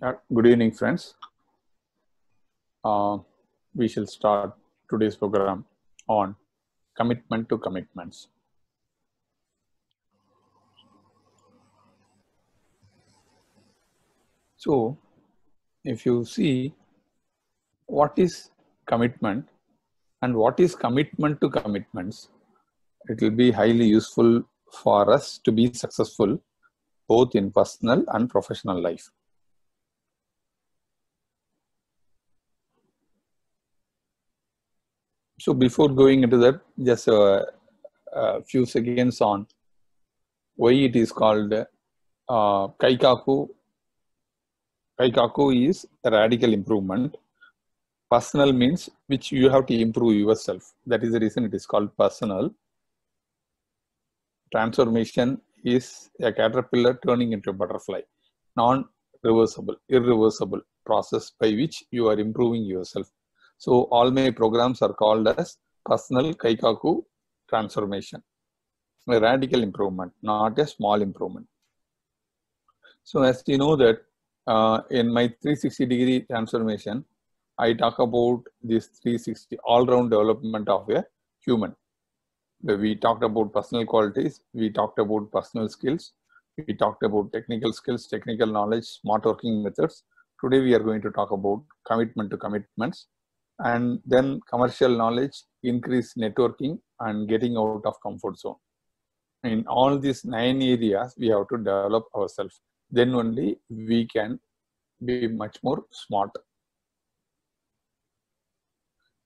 Good evening, friends. We shall start today's program on commitment to commitments. So, if you see what is commitment and what is commitment to commitments, it will be highly useful for us to be successful both in personal and professional life. So, before going into that, just a few seconds on why it is called Kaikaku. Kaikaku is a radical improvement. Personal means which you have to improve yourself. That is the reason it is called personal. Transformation is a caterpillar turning into a butterfly. Non-reversible, irreversible process by which you are improving yourself. So all my programs are called as personal Kaikaku transformation. A radical improvement, not a small improvement. So as you know that in my 360-degree transformation, I talk about this 360 all-round development of a human. We talked about personal qualities, we talked about personal skills, we talked about technical skills, technical knowledge, smart working methods. Today we are going to talk about commitment to commitments, and then commercial knowledge, increase networking, and getting out of comfort zone. In all these 9 areas, we have to develop ourselves. Then only we can be much more smart.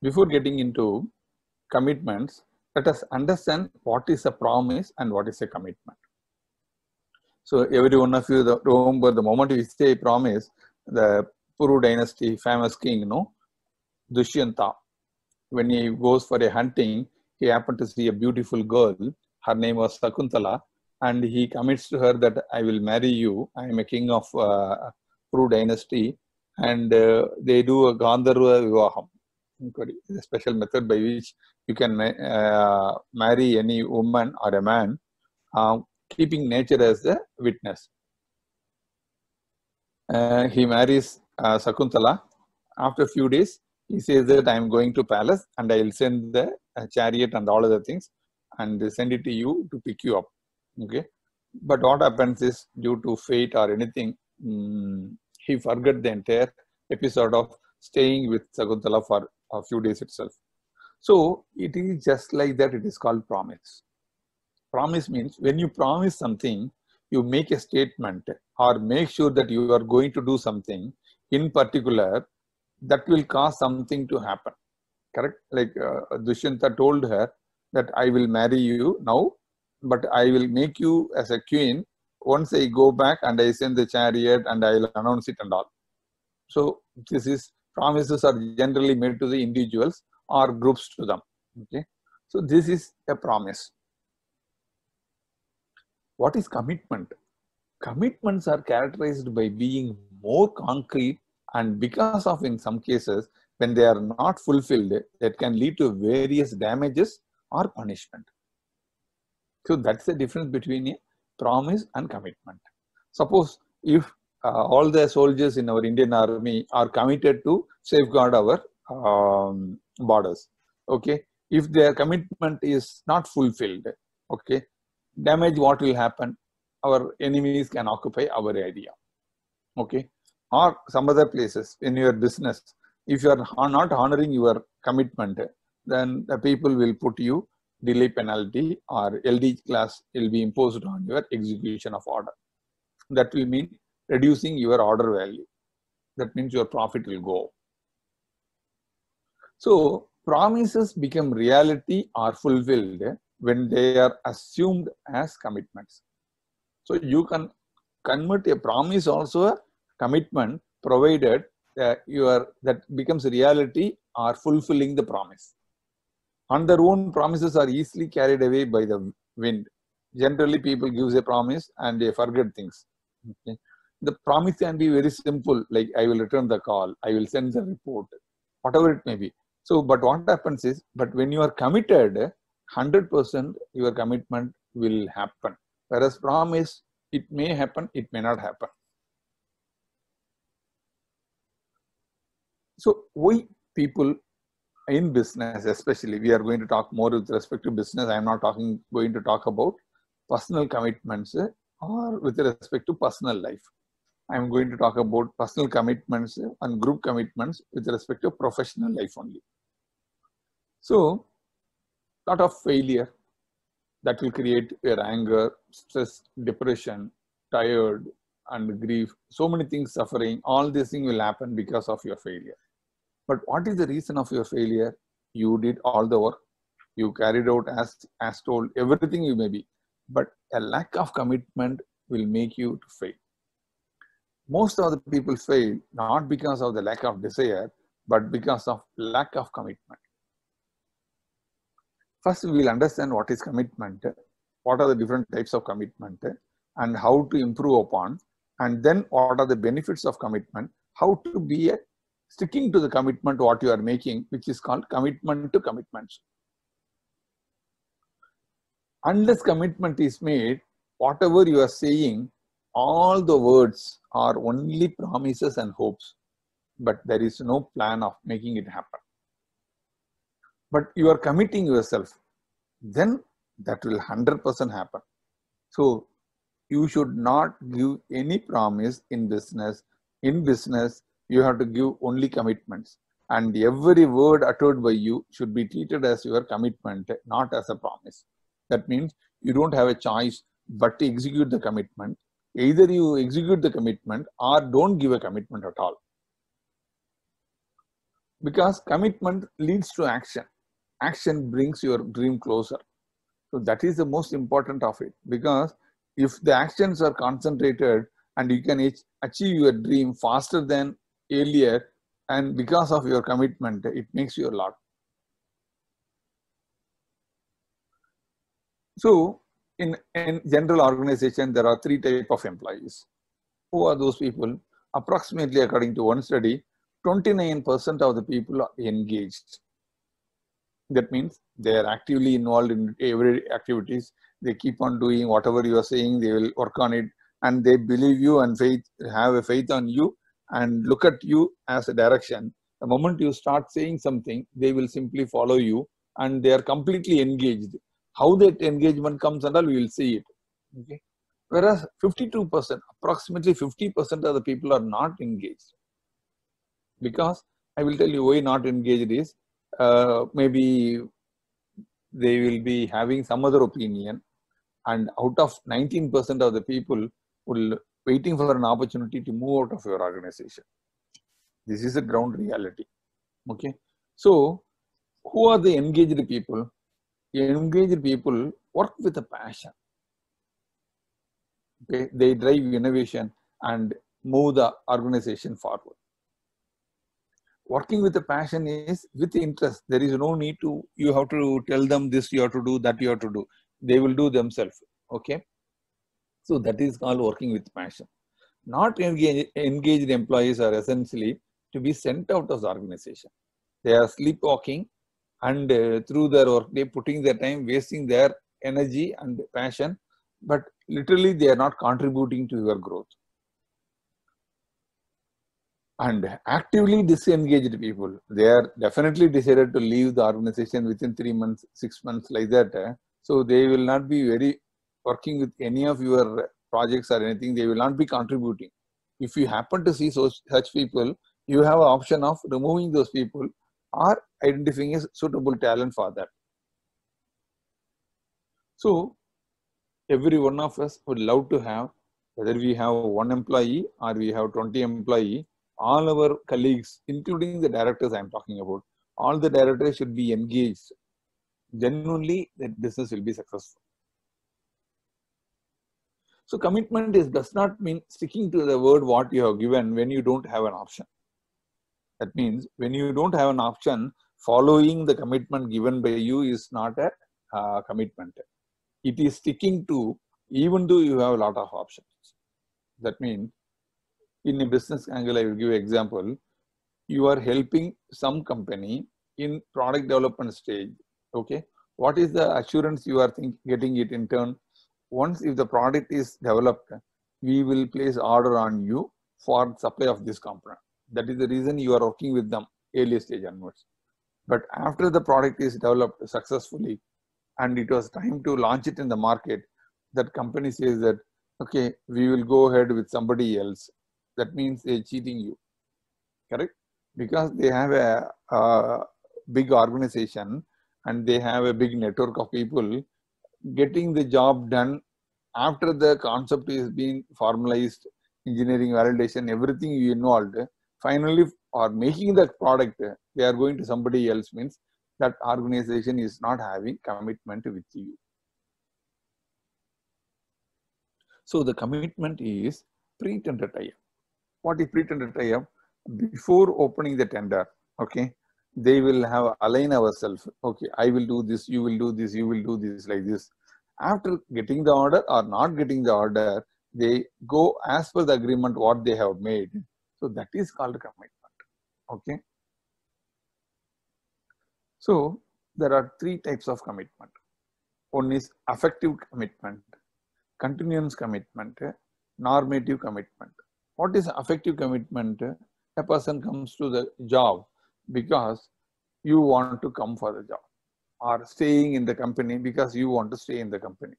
Before getting into commitments, let us understand what is a promise and what is a commitment. So every one of you remember the moment we say promise, the Puru dynasty famous king, Dushyanta, when he goes for a hunting, he happened to see a beautiful girl. Her name was Sakuntala, and he commits to her that I will marry you. I am a king of Puru dynasty, and they do a Gandharva Vivaham, a special method by which you can marry any woman or a man, keeping nature as a witness. He marries Sakuntala. After a few days, he says that I am going to palace and I will send the chariot and all other things and send it to you to pick you up. Okay, but what happens is due to fate or anything, he forgot the entire episode of staying with Sakuntala for a few days itself. So it is just like that. It is called promise. Promise means when you promise something, you make a statement or make sure that you are going to do something in particular that will cause something to happen. Correct? Like Dushyanta told her that I will marry you now, but I will make you as a queen once I go back and I send the chariot and I will announce it and all. So this is promises are generally made to the individuals or groups to them. Okay, so this is a promise. What is commitment? Commitments are characterized by being more concrete, and because of in some cases when they are not fulfilled, that can lead to various damages or punishment. So that's the difference between a promise and commitment. Suppose if all the soldiers in our Indian army are committed to safeguard our borders, okay, if their commitment is not fulfilled, okay, damage what will happen? Our enemies can occupy our area, okay, or some other places in your business. If you are not honoring your commitment, then the people will put you delay penalty or LD class will be imposed on your execution of order. That will mean reducing your order value. That means your profit will go. So promises become reality or fulfilled when they are assumed as commitments. So you can convert a promise also a commitment, provided that becomes reality or fulfilling the promise. On their own, promises are easily carried away by the wind. Generally, people gives a promise and they forget things. Okay. The promise can be very simple, like I will return the call, I will send the report, whatever it may be. So, but what happens is, but when you are committed, 100% your commitment will happen. Whereas promise, it may happen, it may not happen. So why people in business, especially, we are going to talk more with respect to business. I am not going to talk about personal commitments or with respect to personal life. I am going to talk about personal commitments and group commitments with respect to professional life only. So, lot of failure that will create your anger, stress, depression, tired, and grief. So many things suffering. All these things will happen because of your failure. But what is the reason of your failure? You did all the work. You carried out as told, everything you may be. But a lack of commitment will make you to fail. Most of the people fail not because of the lack of desire, but because of lack of commitment. First, we will understand what is commitment, what are the different types of commitment, and how to improve upon, and then what are the benefits of commitment, how to be sticking to the commitment what you are making, which is called commitment to commitments. Unless commitment is made, whatever you are saying, all the words are only promises and hopes, but there is no plan of making it happen. But you are committing yourself, then that will 100% happen. So you should not give any promise in business. In business, you have to give only commitments. And every word uttered by you should be treated as your commitment, not as a promise. That means you don't have a choice but to execute the commitment. Either you execute the commitment or don't give a commitment at all. Because commitment leads to action. Action brings your dream closer. So that is the most important of it. Because if the actions are concentrated and you can achieve your dream faster than earlier, and because of your commitment, it makes you a lot. So in general organization, there are three types of employees. Who are those people? Approximately, according to one study, 29% of the people are engaged. That means they are actively involved in every activities. They keep on doing whatever you are saying, they will work on it, and they believe you and have a faith on you and look at you as a direction. The moment you start saying something, they will simply follow you and they are completely engaged. How that engagement comes and all, we will see it. Okay. Whereas 52%, approximately 50% of the people are not engaged. Because I will tell you why not engaged is, maybe they will be having some other opinion, and out of 19% of the people will waiting for an opportunity to move out of your organization. This is a ground reality. Okay. So who are the engaged people? Engaged people work with a passion. Okay. They drive innovation and move the organization forward. Working with a passion is with interest. There is no need to, you have to tell them this you have to do, that you have to do. They will do themselves. Okay. So that is called working with passion. Not engaged employees are essentially to be sent out of the organization. They are sleepwalking and through their work, they putting their time, wasting their energy and passion, but literally they are not contributing to your growth. And actively disengaged people, they are definitely decided to leave the organization within 3 months, 6 months, like that. So they will not be very working with any of your projects or anything. They will not be contributing. If you happen to see such people, you have an option of removing those people or identifying a suitable talent for that. So every one of us would love to have, whether we have one employee or we have 20 employees, all our colleagues, including the directors I am talking about, all the directors should be engaged. Then only that business will be successful. So commitment does not mean sticking to the word what you have given when you don't have an option. That means when you don't have an option, following the commitment given by you is not a commitment. It is sticking to even though you have a lot of options. That means in a business angle, I will give an example. You are helping some company in product development stage. Okay. What is the assurance you are getting it in turn? Once if the product is developed, we will place order on you for supply of this component. That is the reason you are working with them early stage onwards. But after the product is developed successfully and it was time to launch it in the market, that company says that, okay, we will go ahead with somebody else. That means they're cheating you, correct? Because they have a big organization and they have a big network of people. Getting the job done after the concept is being formalized, engineering validation, everything you involved, finally, or making the product, they are going to somebody else, means that organization is not having commitment with you. So the commitment is pre-tender tie-up. What is pre-tender tie-up? Before opening the tender, okay, they will have align ourselves. Okay, I will do this, you will do this, you will do this, like this. After getting the order or not getting the order, they go as per the agreement what they have made. So that is called commitment. Okay. So there are three types of commitment. One is affective commitment, continuance commitment, normative commitment. What is affective commitment? A person comes to the job because you want to come for the job, or staying in the company because you want to stay in the company.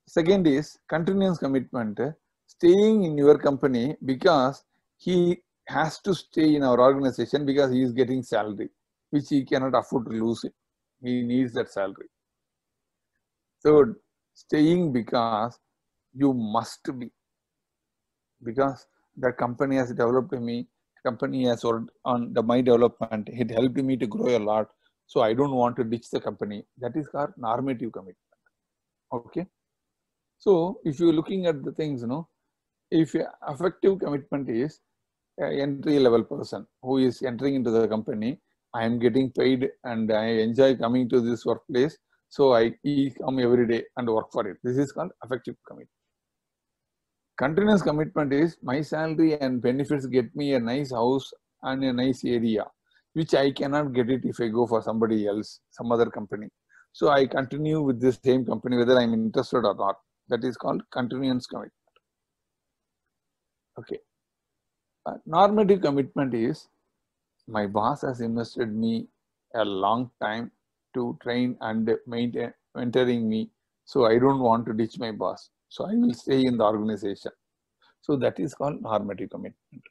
Second is continuance commitment, staying in your company because he has to stay in our organization because he is getting salary, which he cannot afford to lose it. He needs that salary. Third, staying because you must be, because the company has developed me, company has worked on my development, it helped me to grow a lot, so I don't want to ditch the company. That is called normative commitment. Okay. So if you're looking at the things, if affective commitment is an entry level person who is entering into the company, I am getting paid and I enjoy coming to this workplace, so I come every day and work for it. This is called affective commitment. Continuous commitment is my salary and benefits get me a nice house and a nice area, which I cannot get it if I go for somebody else, some other company. So I continue with this same company whether I'm interested or not. That is called continuance commitment. Okay. Normative commitment is my boss has invested me a long time to train and maintain mentoring me, so I don't want to ditch my boss, so I will stay in the organization. So that is called normative commitment.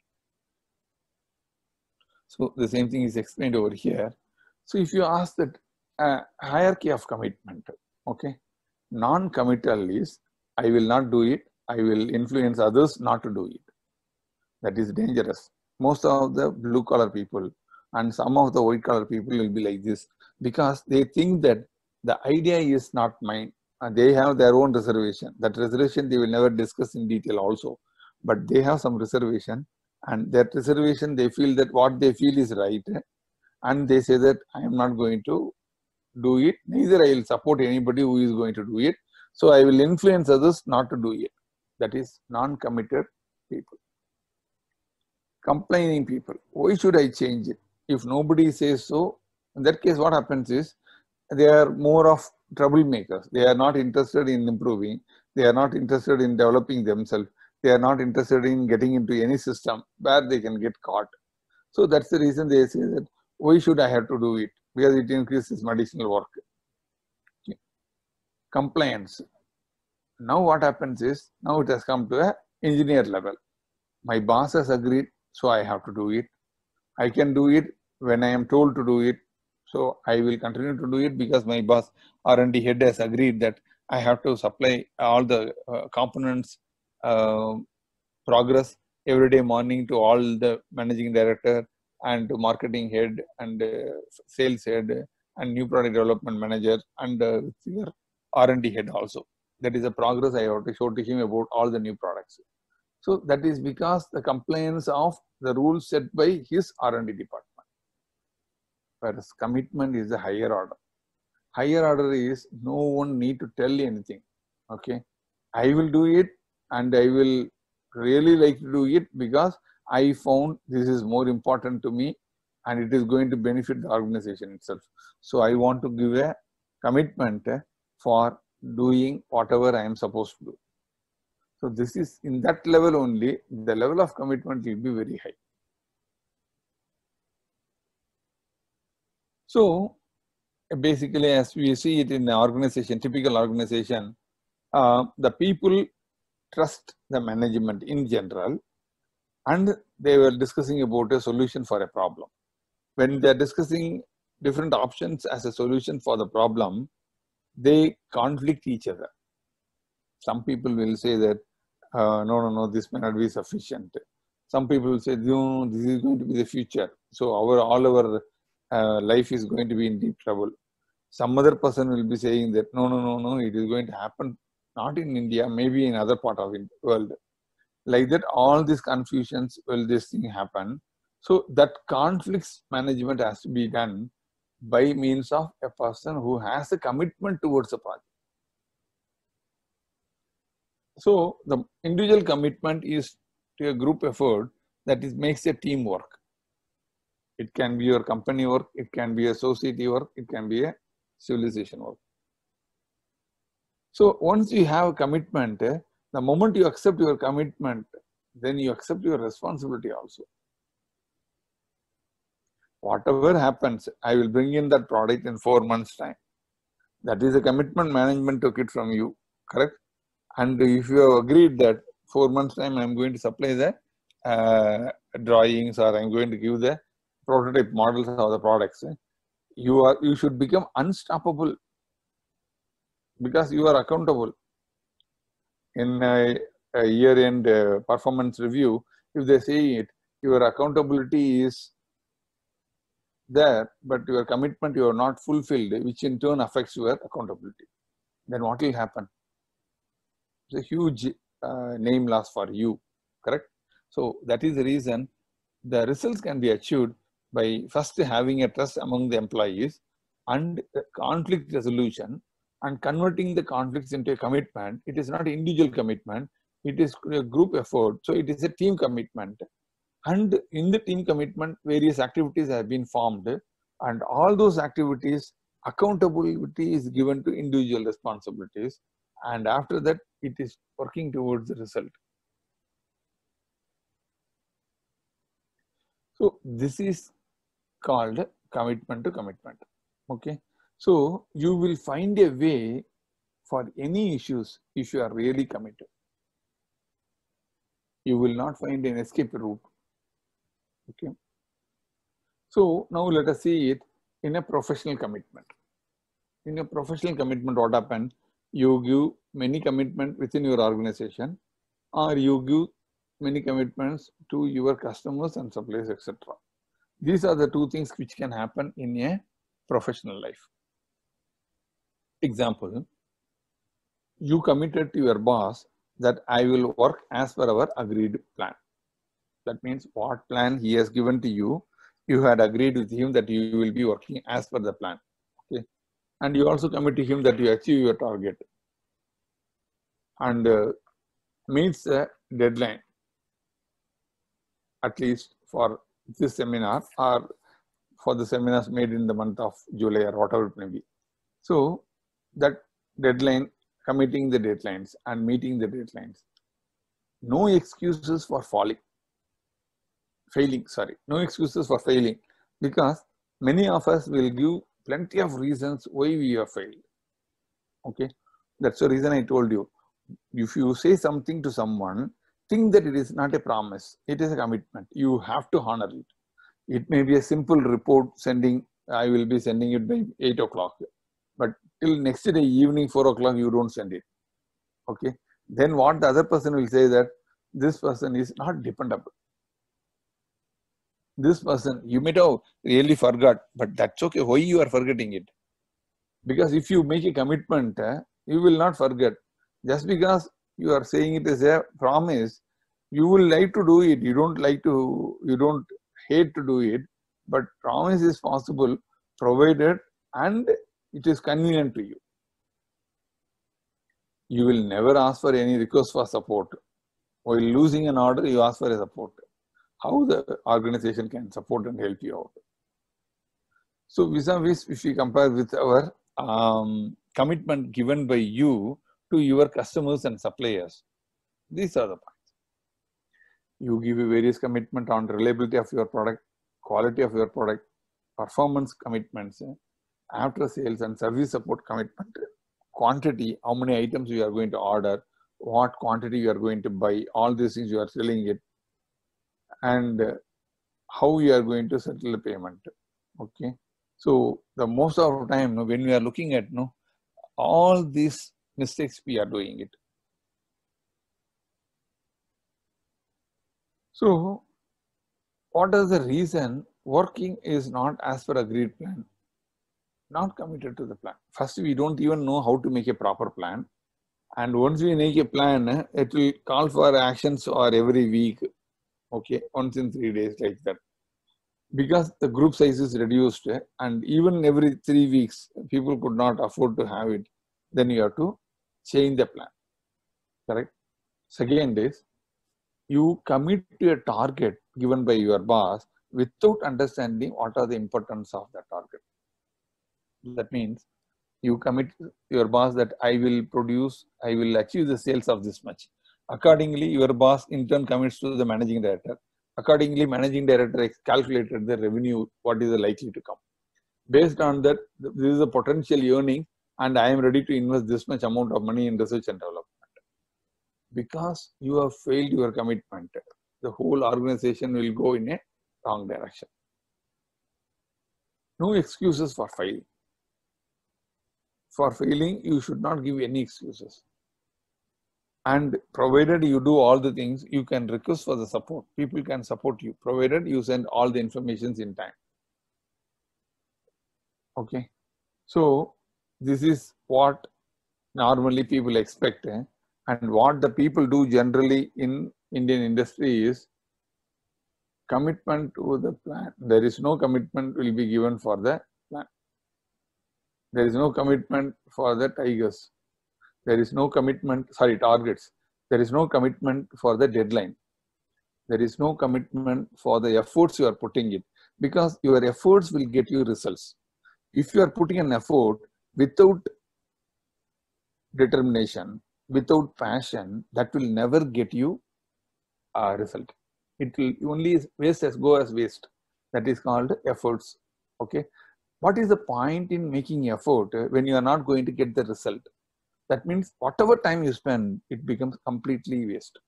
So the same thing is explained over here. So if you ask that hierarchy of commitment, okay, non-committal is I will not do it, I will influence others not to do it. That is dangerous. Most of the blue collar people and some of the white collar people will be like this because they think that the idea is not mine and they have their own reservation. That reservation they will never discuss in detail also, but they have some reservation, and that reservation they feel that what they feel is right, and they say that I am not going to do it, neither I will support anybody who is going to do it, so I will influence others not to do it. That is non-committed people. Complaining people, why should I change it? If nobody says so, in that case what happens is they are more of troublemakers. They are not interested in improving, they are not interested in developing themselves, they are not interested in getting into any system where they can get caught. So that's the reason they say that why should I have to do it? Because it increases additional work. Okay. Compliance. Now what happens is, now it has come to an engineer level. My boss has agreed, so I have to do it. I can do it when I am told to do it. So I will continue to do it because my boss R&D head has agreed that I have to supply all the components progress every day morning to all the managing director and to marketing head and sales head and new product development manager and R&D head also. That is a progress I have to show to him about all the new products. So that is because the compliance of the rules set by his R&D department. Whereas commitment is a higher order. Higher order is no one need to tell anything. Okay, I will do it and I will really like to do it because I found this is more important to me and it is going to benefit the organization itself. So I want to give a commitment for doing whatever I am supposed to do. So this is in that level only, the level of commitment will be very high. So basically, as we see it in the organization, typical organization, the people trust the management in general, and they were discussing about a solution for a problem. When they are discussing different options as a solution for the problem, they conflict each other. Some people will say that, no, this may not be sufficient. Some people will say, no, this is going to be the future. So all our life is going to be in deep trouble. Some other person will be saying that, no, it is going to happen, not in India, maybe in other part of the world. Like that, all these confusions, will this thing happen? So that conflicts management has to be done by means of a person who has a commitment towards a project. So the individual commitment is to a group effort that makes a team work. It can be your company work, it can be a society work, it can be a civilization work. So once you have a commitment, the moment you accept your commitment, then you accept your responsibility also. Whatever happens, I will bring in that product in 4 months' time. That is a commitment management took it from you, correct? And if you have agreed that 4 months' time I am going to supply the drawings, or I am going to give the prototype models of the products, you should become unstoppable, because you are accountable. In a year-end performance review, if they say it, your accountability is there, but your commitment you are not fulfilled, which in turn affects your accountability. Then what will happen? It's a huge name loss for you, correct? So that is the reason the results can be achieved by first having a trust among the employees and conflict resolution, and converting the conflicts into a commitment. It is not an individual commitment, it is a group effort. So it is a team commitment. And in the team commitment, various activities have been formed, and all those activities, accountability is given to individual responsibilities. And after that, it is working towards the result. So this is called commitment to commitment. Okay. So you will find a way for any issues if you are really committed. You will not find an escape route. Okay. So now let us see it in a professional commitment. In a professional commitment, what happens? You give many commitments within your organization, or you give many commitments to your customers and suppliers, etc. These are the two things which can happen in a professional life. Example, you committed to your boss that I will work as per our agreed plan. That means what plan he has given to you, you had agreed with him that you will be working as per the plan. Okay. And you also commit to him that you achieve your target and meets the deadline, at least for this seminar or for the seminars made in the month of July or whatever it may be. So that deadline, committing the deadlines and meeting the deadlines. No excuses for failing, no excuses for failing, because many of us will give plenty of reasons why we have failed. Okay, that's the reason I told you. If you say something to someone, think that it is not a promise, it is a commitment. You have to honor it. It may be a simple report sending, I will be sending it by 8 o'clock, but till next day evening 4 o'clock you don't send it. Okay, then what the other person will say that this person is not dependable. This person, you may have really forgot, but that's okay. Why you are forgetting it? Because if you make a commitment, you will not forget. Just because you are saying it as a promise, you will like to do it. You don't hate to do it, but promise is possible provided and it is convenient to you. You will never ask for any request for support. While losing an order, you ask for a support. How the organization can support and help you out. So vis-a-vis, if we compare with our commitment given by you to your customers and suppliers, These are the points. You give a various commitment on reliability of your product, quality of your product, performance commitments, after sales and service support commitment, quantity, how many items you are going to order, what quantity you are going to buy, all these things you are selling it, and how you are going to settle the payment. Okay. So the most of the time when we are looking at all these mistakes we are doing it. So what is the reason working is not as per agreed plan? Not committed to the plan. First, we don't even know how to make a proper plan. And once we make a plan, it will call for actions or every week. Okay, once in 3 days like that. Because the group size is reduced and even every 3 weeks, people could not afford to have it. Then you have to change the plan. Correct? Second is, you commit to a target given by your boss without understanding what are the importance of that target. That means you commit your boss that I will achieve the sales of this much. Accordingly, your boss in turn commits to the managing director. Accordingly, managing director calculated the revenue, what is the likely to come. Based on that, this is a potential earning and I am ready to invest this much amount of money in research and development. Because you have failed your commitment, the whole organization will go in a wrong direction. No excuses for failing. For failing, you should not give any excuses. And provided you do all the things, you can request for the support. People can support you, provided you send all the information in time. Okay. So this is what normally people expect. And what the people do generally in Indian industry is commitment to the plan. There is no commitment will be given for the plan. There is no commitment for the tigers. There is no commitment, targets. There is no commitment for the deadline. There is no commitment for the efforts you are putting in, because your efforts will get you results. If you are putting an effort without determination, without passion, that will never get you a result. It will only go as waste. That is called efforts. Okay. What is the point in making effort when you are not going to get the result? That means whatever time you spend, it becomes completely waste.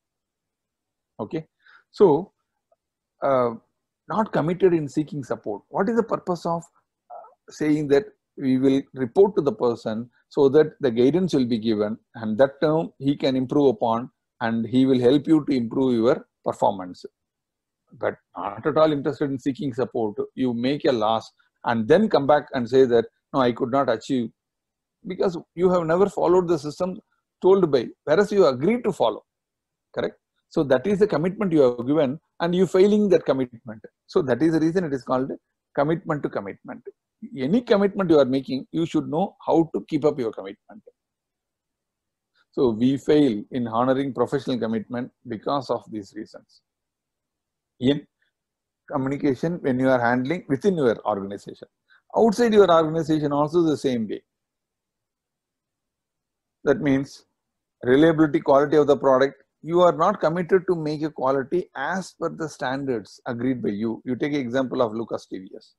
Okay. So, not committed in seeking support. What is the purpose of saying that we will report to the person so that the guidance will be given, and that term he can improve upon and he will help you to improve your performance? But not at all interested in seeking support. You make a loss and then come back and say that, no, I could not achieve, because you have never followed the system told by, whereas you agreed to follow. Correct? So that is the commitment you have given and you failing that commitment. So that is the reason it is called commitment to commitment. Any commitment you are making, you should know how to keep up your commitment. So we fail in honoring professional commitment because of these reasons. In communication, when you are handling within your organization, outside your organization also the same way. That means reliability, quality of the product. You are not committed to make a quality as per the standards agreed by you. You take an example of Lucas TVS.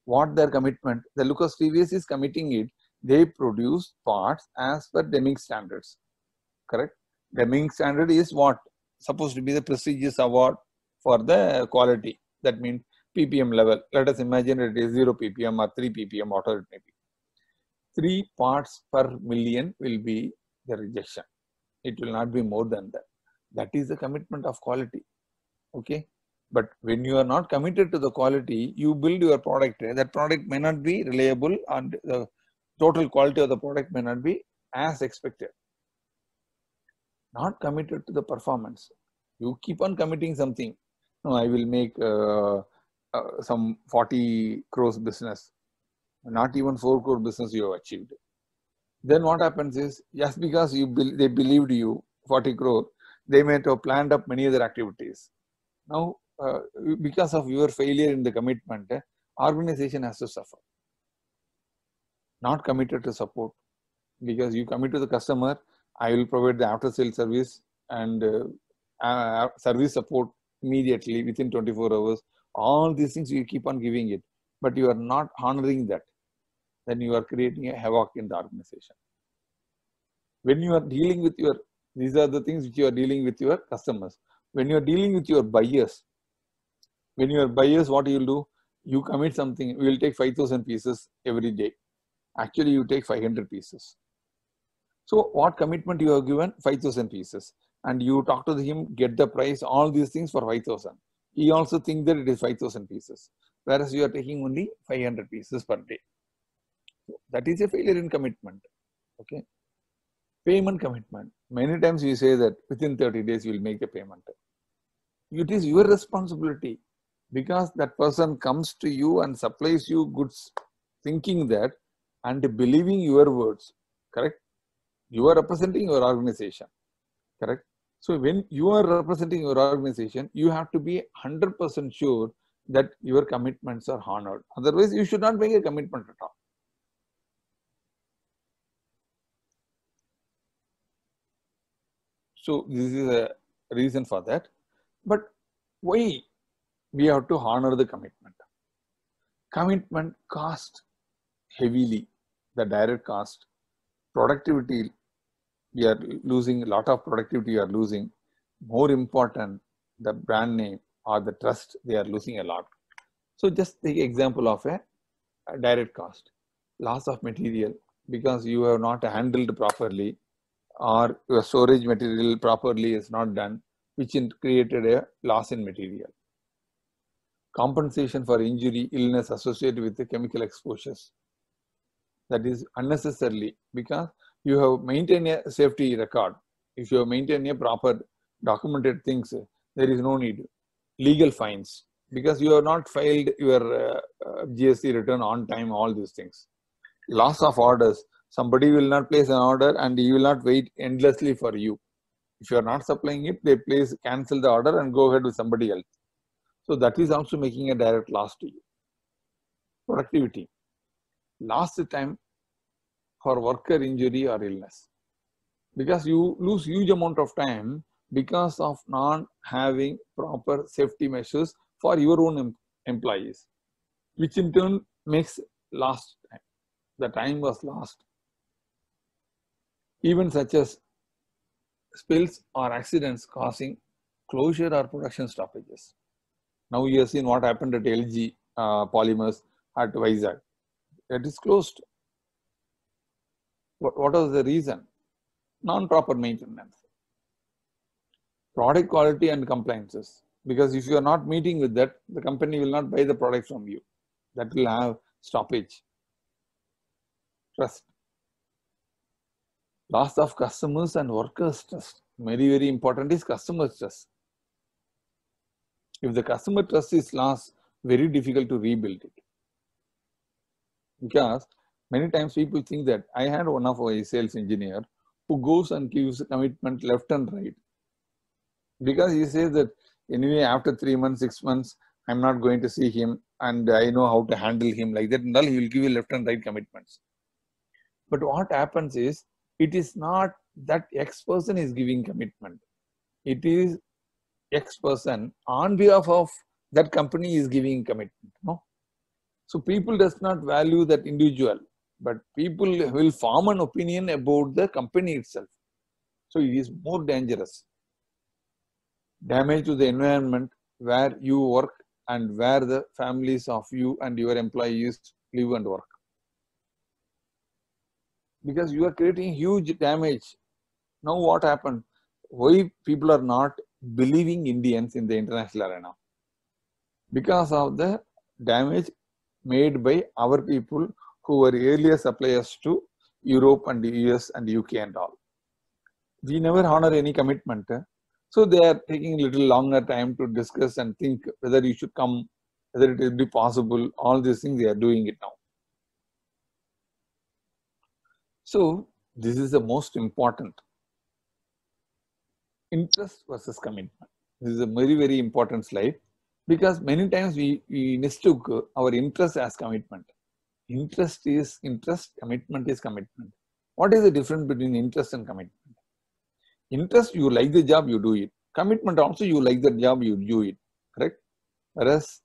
What their commitment? The Lucas TVS is committing it. They produce parts as per Deming standards. Correct? Deming standard is what? Supposed to be the prestigious award for the quality. That means ppm level. Let us imagine it is 0 ppm or 3 ppm, whatever it may be. 3 parts per million will be the rejection. It will not be more than that. That is the commitment of quality. Okay. But when you are not committed to the quality, you build your product. That product may not be reliable and the total quality of the product may not be as expected. Not committed to the performance. You keep on committing something. No, I will make some 40 crores business. Not even 4 crore business you have achieved. Then what happens is, just because they believed you 40 crore, they may have planned up many other activities. Now, because of your failure in the commitment, organization has to suffer. Not committed to support, because you commit to the customer, I will provide the after sales service and service support immediately within 24 hours. All these things you keep on giving it, but you are not honoring that. Then you are creating a havoc in the organization. When you are dealing with your, these are the things which you are dealing with your customers. When you are dealing with your buyers, when you are buyers, what you will do? You commit something, we will take 5,000 pieces every day. Actually, you take 500 pieces. So what commitment you have given? 5,000 pieces. And you talk to him, get the price, all these things for 5,000. He also thinks that it is 5,000 pieces. Whereas you are taking only 500 pieces per day. So that is a failure in commitment. Okay. Payment commitment. Many times you say that within 30 days you will make the payment. It is your responsibility, because that person comes to you and supplies you goods thinking that and believing your words. Correct? You are representing your organization. Correct? So when you are representing your organization, you have to be 100% sure that your commitments are honored. Otherwise, you should not make a commitment at all. So this is a reason for that. But why we have to honor the commitment? Commitment cost heavily, the direct cost, productivity, we are losing a lot of productivity, we are losing. More important, the brand name or the trust, they are losing a lot. So just take example of a direct cost, loss of material, because you have not handled properly, or your storage material properly is not done, which created a loss in material. Compensation for injury, illness associated with the chemical exposures. That is unnecessarily, because you have maintained a safety record. If you have maintained a proper documented things, there is no need. Legal fines, because you have not filed your GST return on time, all these things. Loss of orders. Somebody will not place an order and he will not wait endlessly for you. If you are not supplying it, they cancel the order and go ahead with somebody else. So that is also making a direct loss to you. Productivity. Last time for worker injury or illness, because you lose huge amount of time because of not having proper safety measures for your own employees, which in turn makes lost time. The time was lost. Events such as spills or accidents causing closure or production stoppages. Now you have seen what happened at LG Polymers at Vizag. It is closed. What was the reason? Non-proper maintenance. Product quality and compliances. Because if you are not meeting with that, the company will not buy the product from you. That will have stoppage. Trust. Loss of customers and workers' trust. Very, very important is customer trust. If the customer trust is lost, very difficult to rebuild it. Because many times people think that I had one of our sales engineer who goes and gives a commitment left and right. Because he says that anyway, after 3 months, 6 months, I'm not going to see him and I know how to handle him like that, and all he will give you left and right commitments. But what happens is, it is not that X person is giving commitment. It is X person on behalf of that company is giving commitment. No? So people does not value that individual, but people will form an opinion about the company itself. So it is more dangerous. Damage to the environment where you work and where the families of you and your employees live and work. Because you are creating huge damage. Now what happened? Why people are not believing Indians in the international arena? Because of the damage made by our people who were earlier suppliers to Europe and the US and UK and all. We never honor any commitment. So they are taking a little longer time to discuss and think whether you should come, whether it will be possible. All these things they are doing it now. So this is the most important. Interest versus commitment. This is a very, very important slide, because many times we mistook our interest as commitment. Interest is interest, commitment is commitment. What is the difference between interest and commitment? Interest, you like the job, you do it. Commitment also, you like the job, you do it. Correct? Whereas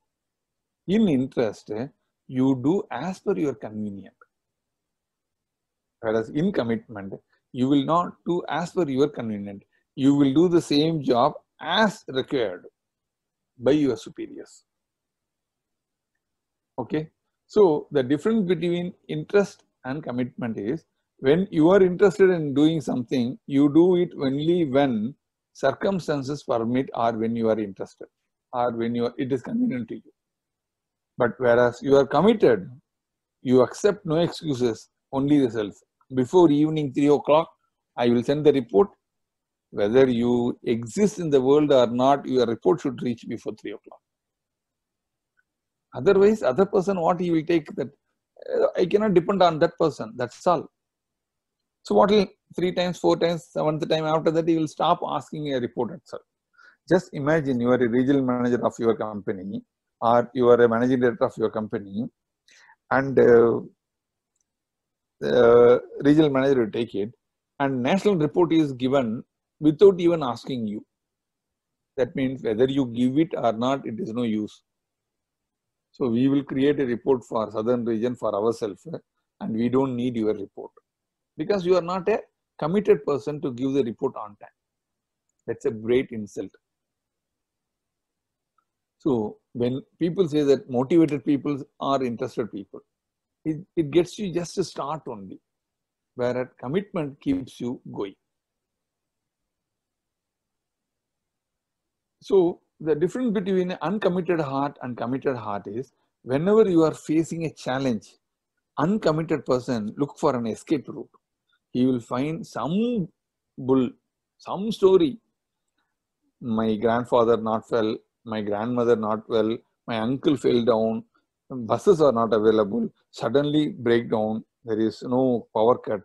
in interest, you do as per your convenience. Whereas in commitment, you will not do as per your convenience. You will do the same job as required by your superiors. Okay. So the difference between interest and commitment is, when you are interested in doing something, you do it only when circumstances permit, or when you are interested, or when it is convenient to you. But whereas you are committed, you accept no excuses, only results. Before evening 3 o'clock, I will send the report. Whether you exist in the world or not, your report should reach before 3 o'clock. Otherwise, other person, what he will take, that I cannot depend on that person. That's all. So what will 3 times, 4 times, 7th time, after that, he will stop asking a report itself. Just imagine you are a regional manager of your company, or you are a managing director of your company, and the regional manager will take it, and national report is given without even asking you. That means whether you give it or not, it is no use. So we will create a report for southern region for ourselves, and we don't need your report, because you are not a committed person to give the report on time. That's a great insult. So when people say that motivated people are interested people, it gets you just a start only, whereas commitment keeps you going. So the difference between an uncommitted heart and committed heart is, whenever you are facing a challenge, uncommitted person look for an escape route. He will find some bull, some story. My grandfather not well, my grandmother not well, my uncle fell down, buses are not available, suddenly breakdown, there is no power cut,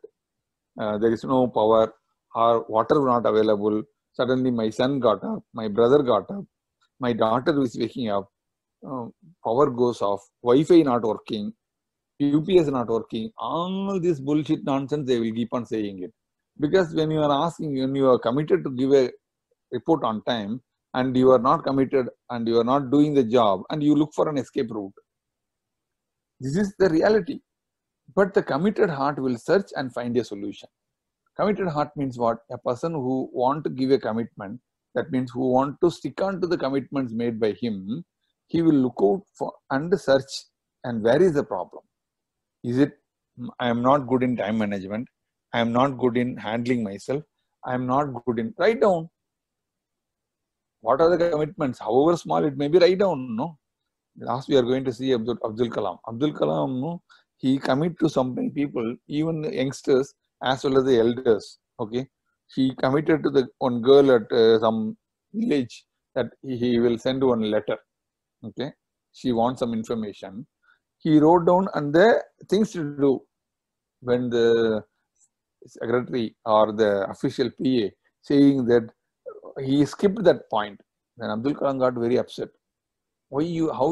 there is no power, or water not available. Suddenly my son got up, my brother got up, my daughter is waking up, power goes off, Wi-Fi not working, UPS not working. All this bullshit nonsense, they will keep on saying it. Because when you are asking, when you are committed to give a report on time, and you are not committed, and you are not doing the job, and you look for an escape route. This is the reality. But the committed heart will search and find a solution. Committed heart means what? A person who want to give a commitment, that means who want to stick on to the commitments made by him, he will look out for and search, and where is the problem? Is it, I am not good in time management, I am not good in handling myself, I am not good in, write down. What are the commitments? However small it may be, write down. No. Last we are going to see Abdul Kalam. Abdul Kalam, no, he commit to so many people, even the youngsters as well as the elders. Okay, he committed to the one girl at some village that he will send one letter. Okay, she wants some information. He wrote down and the things to do. When the secretary or the official PA saying that he skipped that point, then Abdul Kalam got very upset. How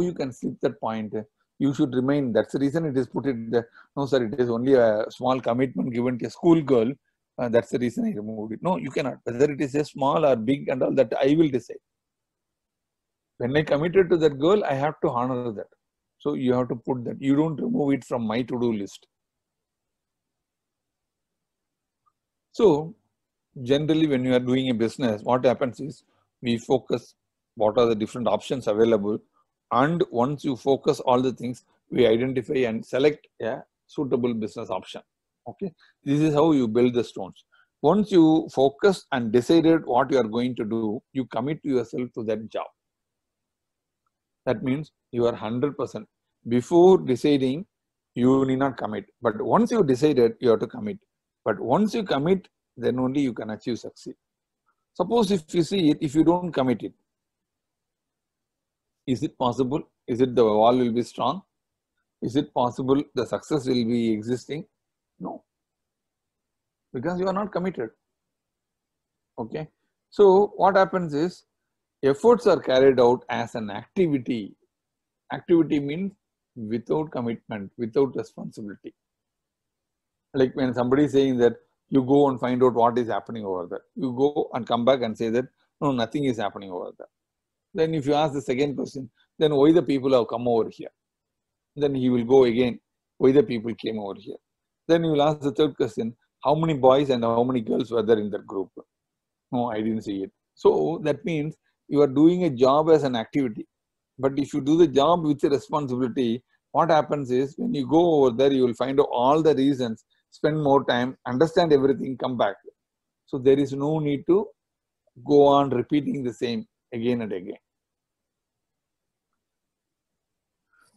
you can skip that point? You should remain. That's the reason it is put it there. No, sir, it is only a small commitment given to a school girl. That's the reason I removed it. No, you cannot. Whether it is a small or big and all that, I will decide. When I committed to that girl, I have to honor that. So you have to put that. You don't remove it from my to-do list. So generally, when you are doing a business, what happens is we focus what are the different options available. And once you focus all the things, we identify and select a suitable business option. Okay, this is how you build the stones. Once you focus and decided what you are going to do, you commit yourself to that job. That means you are 100%. Before deciding, you need not commit. But once you decided, you have to commit. But once you commit, then only you can achieve succeed. Suppose if you see it, if you don't commit it, is it possible? Is it the wall will be strong? Is it possible the success will be existing? No, because you are not committed. Okay. So what happens is, efforts are carried out as an activity. Activity means without commitment, without responsibility. Like when somebody is saying that You go and find out what is happening over there. You go and come back and say that, no, nothing is happening over there. Then if you ask the second question, then why the people have come over here? Then he will go again, why the people came over here? Then you will ask the third question, how many boys and how many girls were there in that group? No, I didn't see it. So that means you are doing a job as an activity. But if you do the job with a responsibility, what happens is when you go over there, you will find out all the reasons, spend more time, understand everything, come back. So there is no need to go on repeating the same again and again.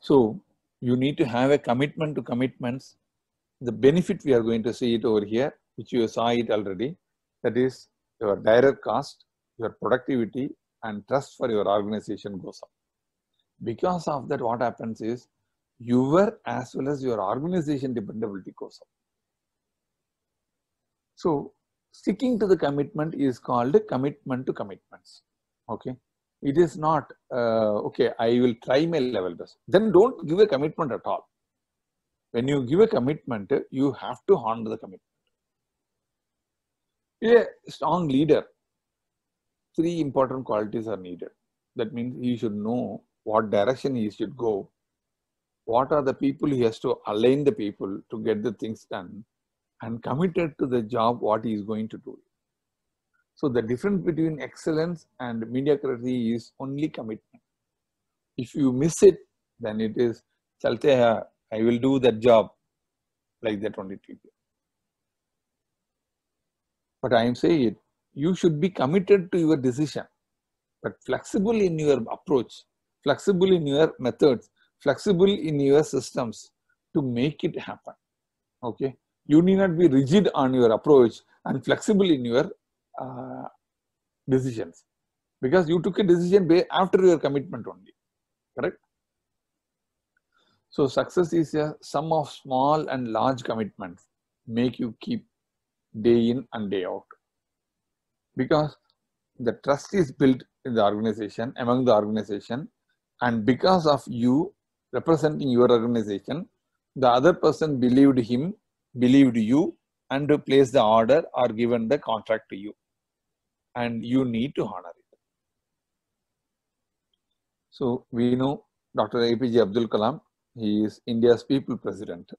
So you need to have a commitment to commitments. The benefit we are going to see it over here, which you saw it already, that is your direct cost, your productivity, and trust for your organization goes up. Because of that, what happens is your as well as your organization dependability goes up. So sticking to the commitment is called commitment to commitments. Okay. It is not, okay, I will try my level best. Then don't give a commitment at all. When you give a commitment, you have to honor the commitment. A strong leader, 3 important qualities are needed. That means he should know what direction he should go. What are the people he has to align the people to get the things done, and committed to the job what he is going to do. So the difference between excellence and mediocrity is only commitment. If you miss it, then it is, chalte hai, I will do that job, like that only. But I am saying it, you should be committed to your decision, but flexible in your approach, flexible in your methods, flexible in your systems to make it happen. Okay, you need not be rigid on your approach and flexible in your decisions, because you took a decision after your commitment only. Correct? So success is a sum of small and large commitments make you keep day in and day out, because the trust is built in the organization, among the organization, and because of you representing your organization, the other person believed you, and to place the order or given the contract to you, and you need to honor it. So we know Dr. APJ Abdul Kalam, he is India's people president.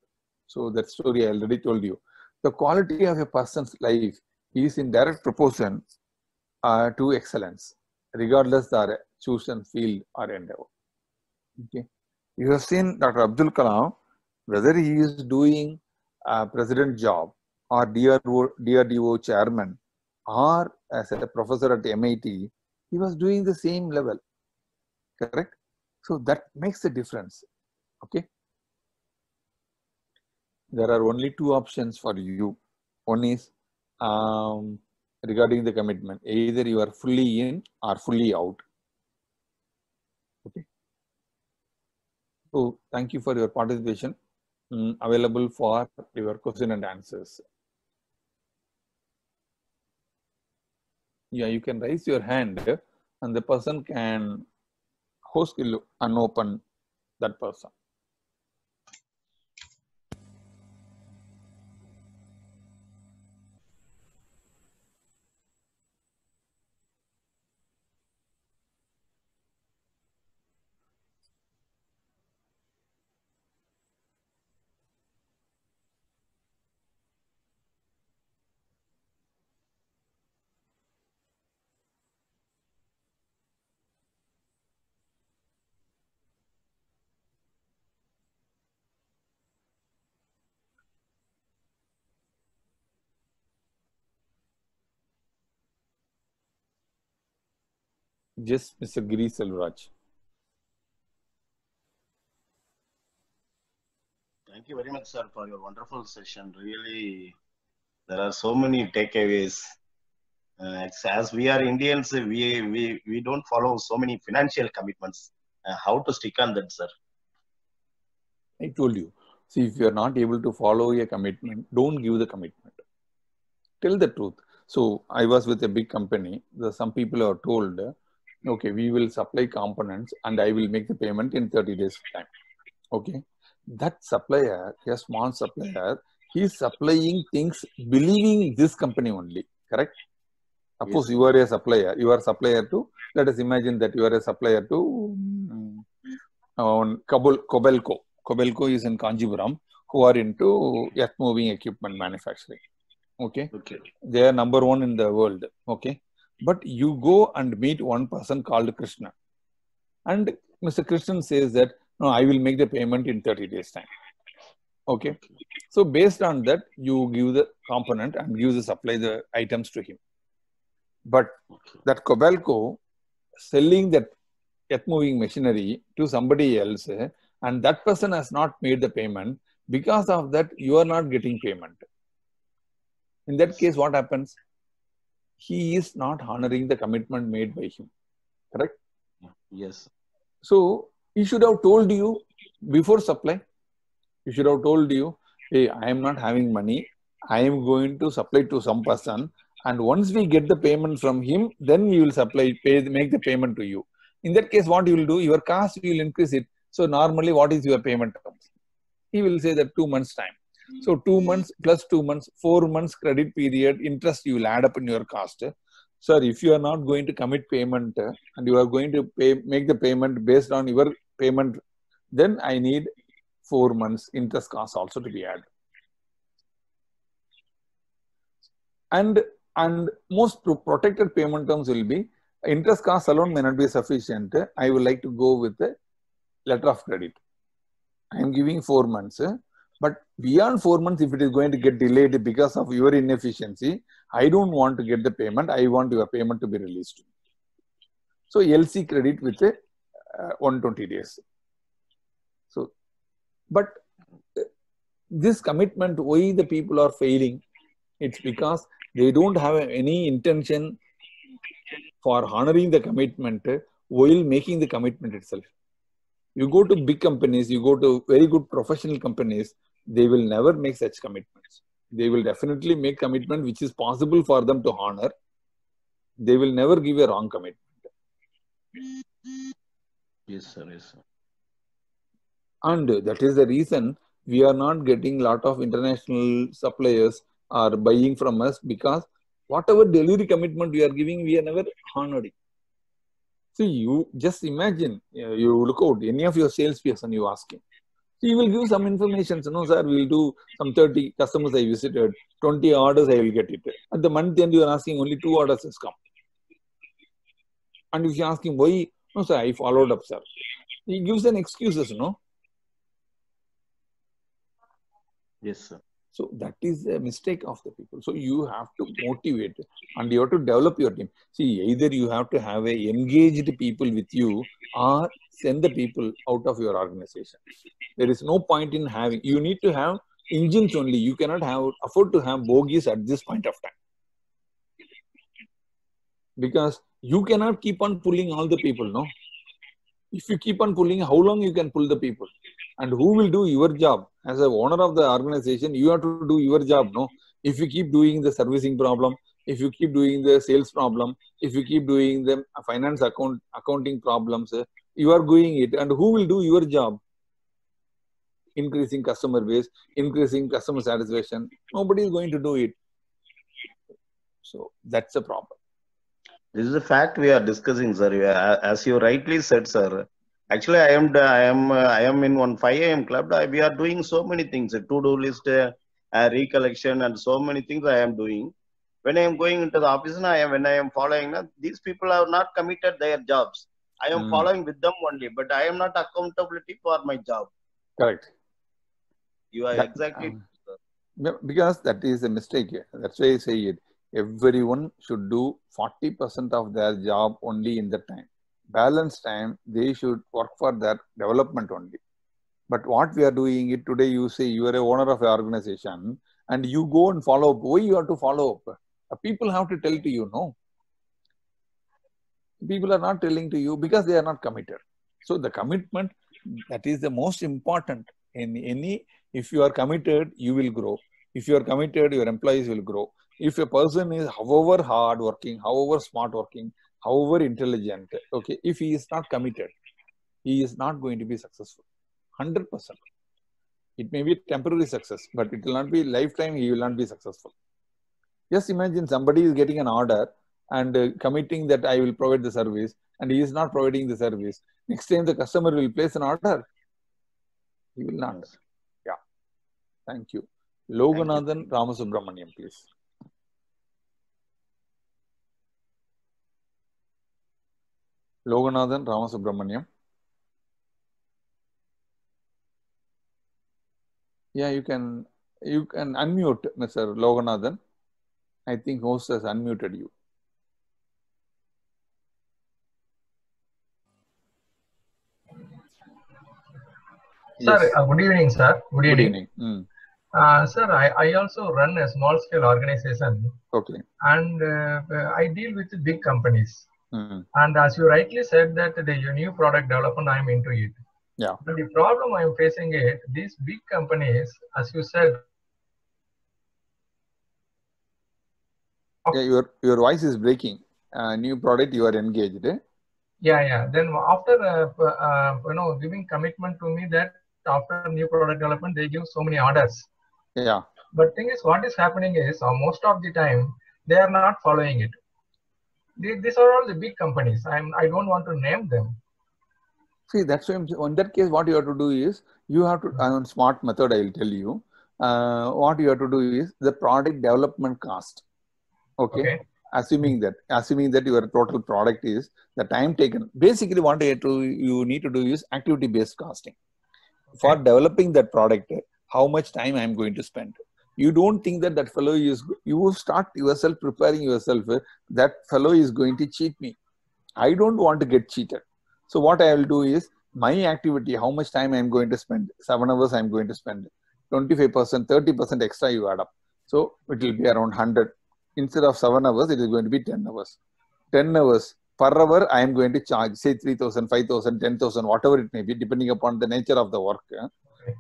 So that story I already told you. The quality of a person's life is in direct proportion to excellence, regardless their chosen field or endeavor. Okay. You have seen Dr. Abdul Kalam, whether he is doing a president job or DRDO chairman or as a professor at MIT, he was doing the same level. Correct? So that makes a difference. Okay. There are only 2 options for you. One is regarding the commitment. Either you are fully in or fully out. Okay. So thank you for your participation. Available for your question and answers. Yeah, you can raise your hand and the person can host will unopen that person. Just Mr. Giri Selvaraj. Thank you very much, sir, for your wonderful session. Really, there are so many takeaways. As we are Indians, we don't follow so many financial commitments. How to stick on that, sir? I told you. See, if you are not able to follow a commitment, don't give the commitment. Tell the truth. So I was with a big company. Some people are told, okay, we will supply components and I will make the payment in 30 days time. Okay. That supplier, a small supplier, He's supplying things believing this company only, correct? Suppose Yes, you are a supplier, let us imagine that you are a supplier to Kobelco. Kobelco is in Kanjipuram, who are into earth moving equipment manufacturing. Okay. Okay. They are number one in the world. Okay. But you go and meet one person called Krishna. And Mr. Krishnan says that, no, I will make the payment in 30 days time. Okay. So based on that, you give the component and give the supply the items to him. But that Kobelco selling that earth moving machinery to somebody else, and that person has not made the payment. Because of that, you are not getting payment. In that case, what happens? He is not honoring the commitment made by him. Correct? Yes. So he should have told you before supply. He should have told you, hey, I am not having money. I am going to supply to some person. And once we get the payment from him, then we will make the payment to you. In that case, what you will do? Your cost, you will increase it. So normally, what is your payment terms? He will say that 2 months time. So 2 months plus 2 months, 4 months credit period, interest you will add up in your cost. Sir, if you are not going to commit payment and you are going to make the payment based on your payment, then I need 4 months interest cost also to be added. And most protected payment terms will be interest cost alone may not be sufficient. I would like to go with a letter of credit. I am giving 4 months, but beyond 4 months, if it is going to get delayed because of your inefficiency, I don't want to get the payment. I want your payment to be released. So LC credit with 120 days. So, but this commitment, why the people are failing? It's because they don't have any intention for honoring the commitment while making the commitment itself. You go to big companies, you go to very good professional companies, they will never make such commitments. They will definitely make commitment which is possible for them to honor. They will never give a wrong commitment. Yes, sir. Yes, sir. And that is the reason we are not getting a lot of international suppliers are buying from us, because whatever delivery commitment we are giving, we are never honoring. See, you just imagine, you look out, any of your salesperson, you ask him. He will give some information. So, no, sir, we'll do some 30 customers I visited, 20 orders I will get it. At the month end, you are asking only 2 orders has come. And if you ask him why, no, sir, I followed up, sir. He gives an excuses, no? Yes, sir. So that is a mistake of the people. So you have to motivate and you have to develop your team. See, either you have to have a engaged people with you or send the people out of your organization. There is no point in having, you need to have engines only. You cannot afford to have bogies at this point of time. Because you cannot keep on pulling all the people, no? If you keep on pulling, how long you can pull the people? And who will do your job? As a owner of the organization, you have to do your job, no? If you keep doing the servicing problem, if you keep doing the sales problem, if you keep doing the finance accounting problems, you are doing it. And who will do your job? Increasing customer base, increasing customer satisfaction. Nobody is going to do it. So that's the problem. This is a fact we are discussing, sir. As you rightly said, sir. Actually, I am in one 5 a.m. club. We are doing so many things, a to-do list, recollection, and so many things I am doing. When I am going into the office, when I am following, these people have not committed their jobs. I am following with them only, but I am not accountability for my job. Correct. You are exactly. Because that is a mistake. That's why I say it. Everyone should do 40% of their job only in the time. Balance time, they should work for their development only. But what we are doing it today, you say you are a owner of an organization and you go and follow up. Why you have to follow up? People have to tell to you, no. People are not telling to you because they are not committed. So the commitment, that is the most important. In any, if you are committed, you will grow. If you are committed, your employees will grow. If a person is however hard working, however smart working, however intelligent, okay, if he is not committed, he is not going to be successful. 100%. It may be temporary success, but it will not be lifetime. He will not be successful. Just imagine somebody is getting an order and committing that I will provide the service, and he is not providing the service. Next time the customer will place an order. He will not. Yeah. Thank you. Loganathan Ramasubramaniam, please. Loganathan Ramasubramaniam. Yeah, you can unmute, Mr. Loganathan. I think host has unmuted you. Sir, Yes. good evening, sir. Good evening. Sir, I also run a small scale organization. Okay. And I deal with big companies. And as you rightly said that the new product development, I'm into it. Yeah. But the problem I'm facing is these big companies, as you said. Yeah, your voice is breaking. New product you are engaged. Yeah. Then after giving commitment to me that after new product development they give so many orders. Yeah. But thing is, what is happening is most of the time they are not following it. These are all the big companies. I don't want to name them. See, that's why in that case, what you have to do is you have to on smart method. I will tell you. What you have to do is the product development cost. Okay. Assuming that your total product is the time taken. Basically, what you need to do is activity based costing. For developing that product, how much time I am going to spend. You don't think that fellow is, you start yourself preparing yourself, that fellow is going to cheat me. I don't want to get cheated. So what I will do is my activity, how much time I am going to spend, 7 hours I am going to spend, 25%, 30% extra you add up. So it will be around 100. Instead of 7 hours, it is going to be 10 hours. 10 hours per hour, I am going to charge, say 3,000, 5,000, 10,000, whatever it may be, depending upon the nature of the work,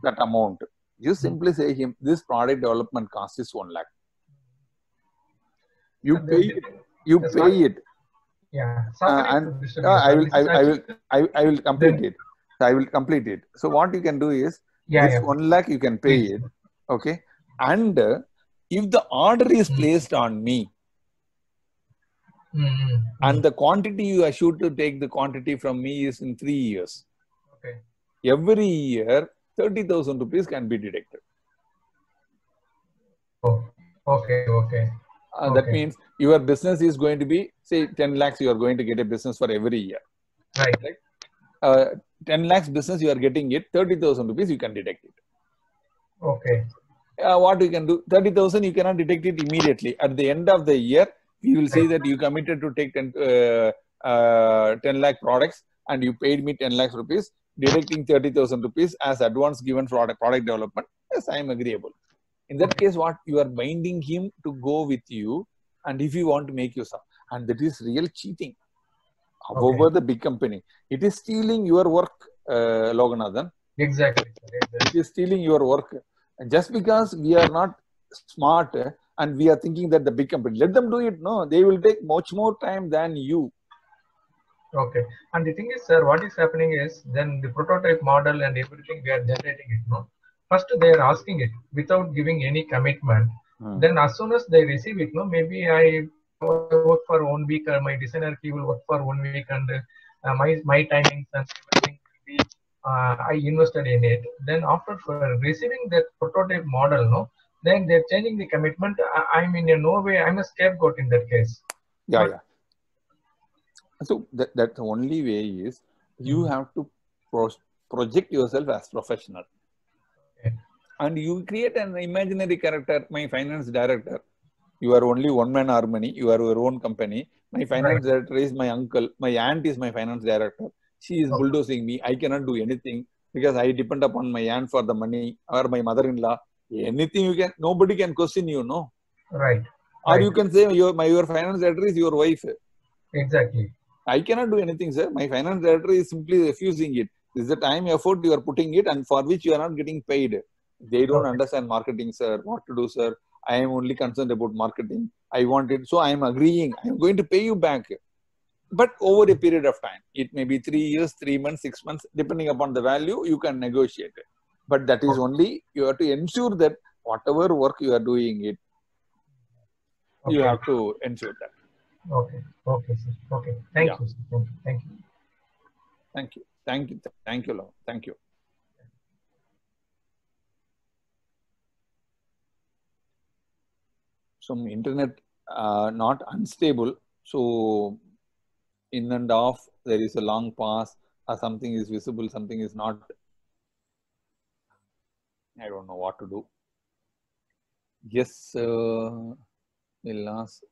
that amount. You simply say him, this product development cost is 1 lakh. You pay it. Yeah. I will complete it. I will complete it. So what you can do is, this 1 lakh you can pay it. Okay. And if the order is placed on me, and the quantity you assured to take the quantity from me is in 3 years. Okay. Every year, 30,000 rupees can be deducted. Oh, okay. That means your business is going to be, say 10 lakhs, you are going to get a business for every year. Right. 10 lakhs business, you are getting it, 30,000 rupees, you can deduct it. Okay. What you can do, 30,000, you cannot deduct it immediately. At the end of the year, you will see that you committed to take 10 lakh products and you paid me 10 lakhs rupees, deducting 30,000 rupees as advance given for product development. Yes, I am agreeable. In that case, what you are binding him to go with you, and if you want to make use of, and that is real cheating. However, the big company, it is stealing your work, Loganathan. Exactly. It is stealing your work. And just because we are not smart and we are thinking that the big company, let them do it. No, they will take much more time than you. Okay. And the thing is, sir, what is happening is then the prototype model and everything we are generating it. No, first they are asking it without giving any commitment. Then as soon as they receive it, no, maybe I work for 1 week, or my designer he will work for 1 week, and my timings and everything will be I invested in it. Then after receiving that prototype model, no, then they're changing the commitment. I'm in no way, I'm a scapegoat in that case. Yeah. So that's the only way is you have to project yourself as professional. And you create an imaginary character, my finance director. You are only one-man army. You are your own company. My finance director is my uncle. My aunt is my finance director. She is bulldozing me. I cannot do anything because I depend upon my aunt for the money, or my mother-in-law. Anything you can, nobody can question you, no? Right. Or you can say your finance director is your wife. Exactly. I cannot do anything, sir. My finance director is simply refusing it. This is the time, effort you are putting it, and for which you are not getting paid. They don't understand marketing, sir. What to do, sir? I am only concerned about marketing. I want it. So I am agreeing. I am going to pay you back. But over a period of time, it may be 3 years, 3 months, 6 months, depending upon the value, you can negotiate it. But that is only, you have to ensure that whatever work you are doing it, you Okay. have to ensure that. Okay. Okay, sir. Okay. Thank Yeah. you, sir. Thank you. Thank you. Thank you. Thank you. Thank you, Lord. Thank you. Some internet not unstable. So in and off, there is a long pause, or something is visible, something is not. I don't know what to do. Yes, last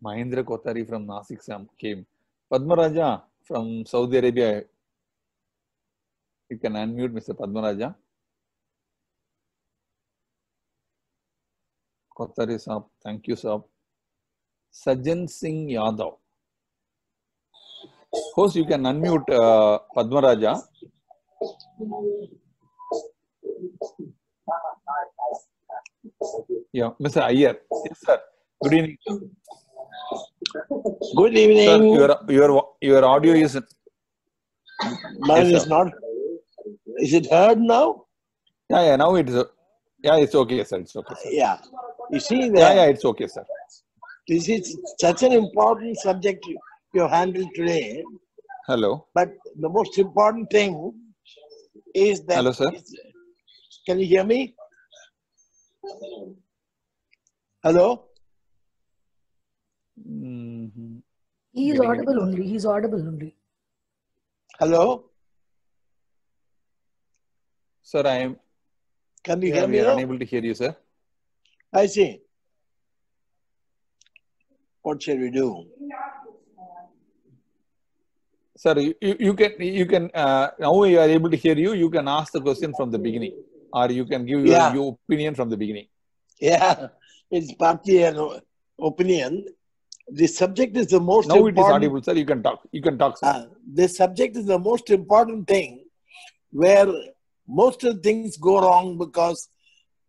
Mahindra Kotari from Nasik came. Padmaraja from Saudi Arabia. You can unmute Mr. Padmaraja. Kotari Saab. Thank you, Saab. Sajan Singh Yadav. Host, you can unmute Padmaraja. Yeah, Mr. Iyer. Yes, sir. Good evening. Good evening. Sir, your audio is. Mine Yes, is not. Is it heard now? Yeah. Now it is. Yeah, it's okay, sir. It's okay, sir. Yeah. You see that. Yeah, it's okay, sir. This is such an important subject you handled today. Hello. But the most important thing is that. Hello, sir. Can you hear me? Hello? Mm-hmm. He is audible only. He is audible only. Hello? Sir, I am. Can you hear me? We are now? unable to hear you, sir. I see. What shall we do? Sir, you can now we are able to hear you. You can ask the question from the beginning, or you can give your opinion from the beginning. Yeah, it's partly an opinion. The subject is the most now important. Now it is audible, sir. You can talk. You can talk, sir. This subject is the most important thing, where most of the things go wrong because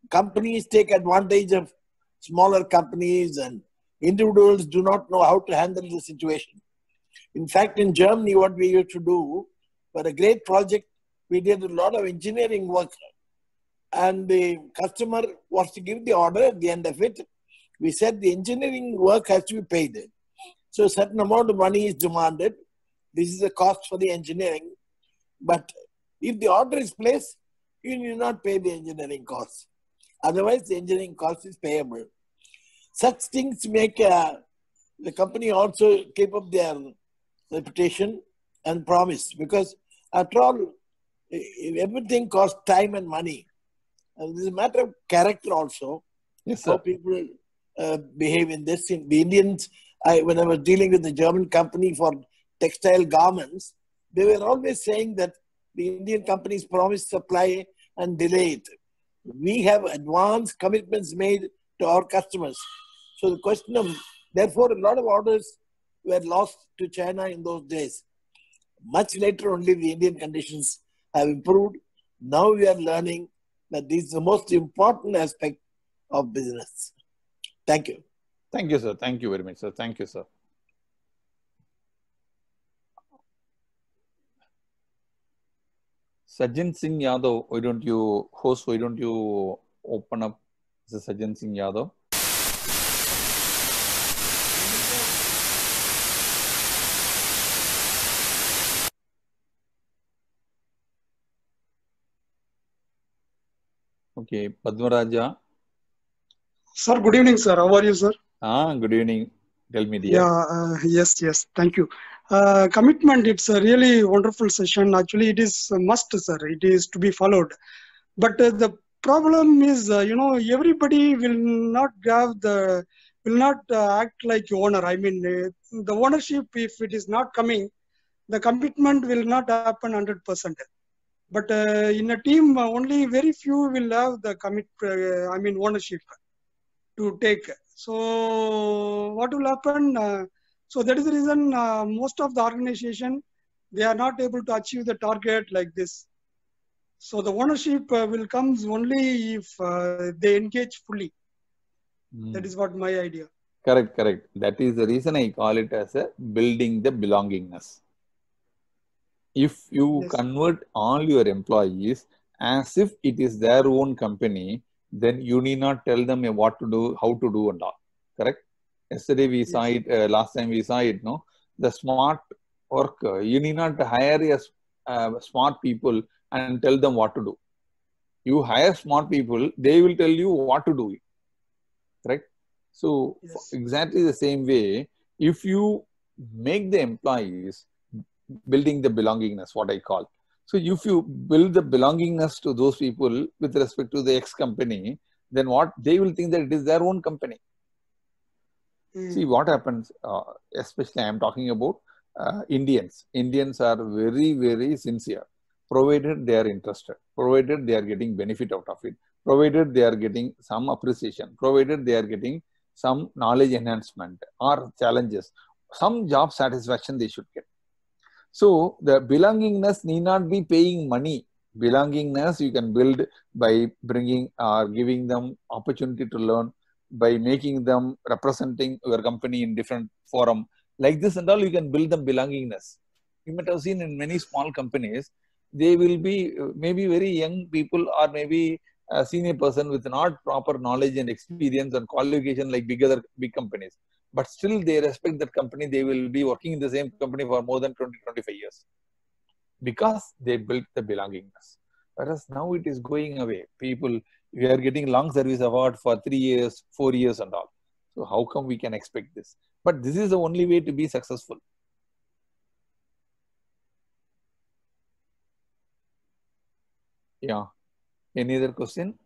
companies take advantage of smaller companies and individuals do not know how to handle the situation. In fact, in Germany, what we used to do for a great project, we did a lot of engineering work. And the customer was to give the order at the end of it. We said the engineering work has to be paid. So a certain amount of money is demanded. This is the cost for the engineering. But if the order is placed, you need not pay the engineering costs. Otherwise, the engineering cost is payable. Such things make the company also keep up their reputation and promise. Because after all, everything costs time and money. And this is a matter of character also. Yes, sir. How people behave in this. In the Indians, when I was dealing with the German company for textile garments, they were always saying that the Indian companies promise supply and delay it. We have advanced commitments made to our customers. So the question of, therefore, a lot of orders were lost to China in those days. Much later only the Indian conditions have improved. Now we are learning that this is the most important aspect of business. Thank you. Thank you, sir. Thank you very much, sir. Thank you, sir. Sajan Singh Yadav, why don't you open up the Sajan Singh Yadav? Okay, Padmaraja. Sir, good evening, sir. How are you, sir? Good evening. Tell me, dear. Yeah, yes. Thank you. Commitment, it's a really wonderful session. Actually, it is a must, sir. It is to be followed. But the problem is, everybody will not act like owner. I mean, the ownership, if it is not coming, the commitment will not happen 100%. But in a team, only very few will have the ownership to take. So what will happen? So that is the reason most of the organization, they are not able to achieve the target like this. So the ownership will come only if they engage fully. That is what my idea. Correct. That is the reason I call it as a building the belongingness. If you Yes. convert all your employees as if it is their own company, then you need not tell them what to do, how to do and all. Correct? Yesterday we saw Yes. it, last time we saw it, no? The smart work, you need not hire smart people and tell them what to do. You hire smart people, they will tell you what to do. Correct? So Yes. exactly the same way, if you make the employees building the belongingness, what I call. So if you build the belongingness to those people with respect to the X company, then what they will think that it is their own company. See what happens, especially I am talking about Indians. Indians are very, very sincere, provided they are interested, provided they are getting benefit out of it, provided they are getting some appreciation, provided they are getting some knowledge enhancement or challenges, some job satisfaction they should get. So the belongingness need not be paying money. Belongingness you can build by bringing or giving them opportunity to learn, by making them representing your company in different forum. Like this and all, you can build them belongingness. You might have seen in many small companies, they will be maybe very young people or maybe a senior person with not proper knowledge and experience and qualification like big companies. But still they respect that company. They will be working in the same company for more than 20, 25 years because they built the belongingness. Whereas now it is going away. People, we are getting long service award for 3 years, 4 years and all. So how come we can expect this? But this is the only way to be successful. Yeah. Any other question?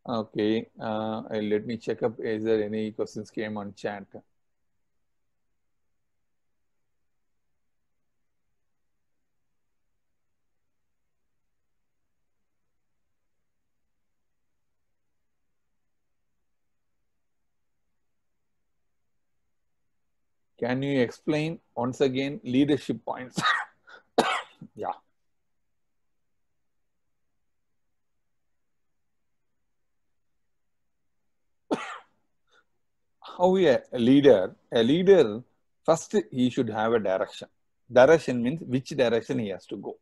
Okay. Let me check up. Is there any questions came on chat? Can you explain once again leadership points? Yeah. How a leader, first he should have a direction. Direction means which direction he has to go.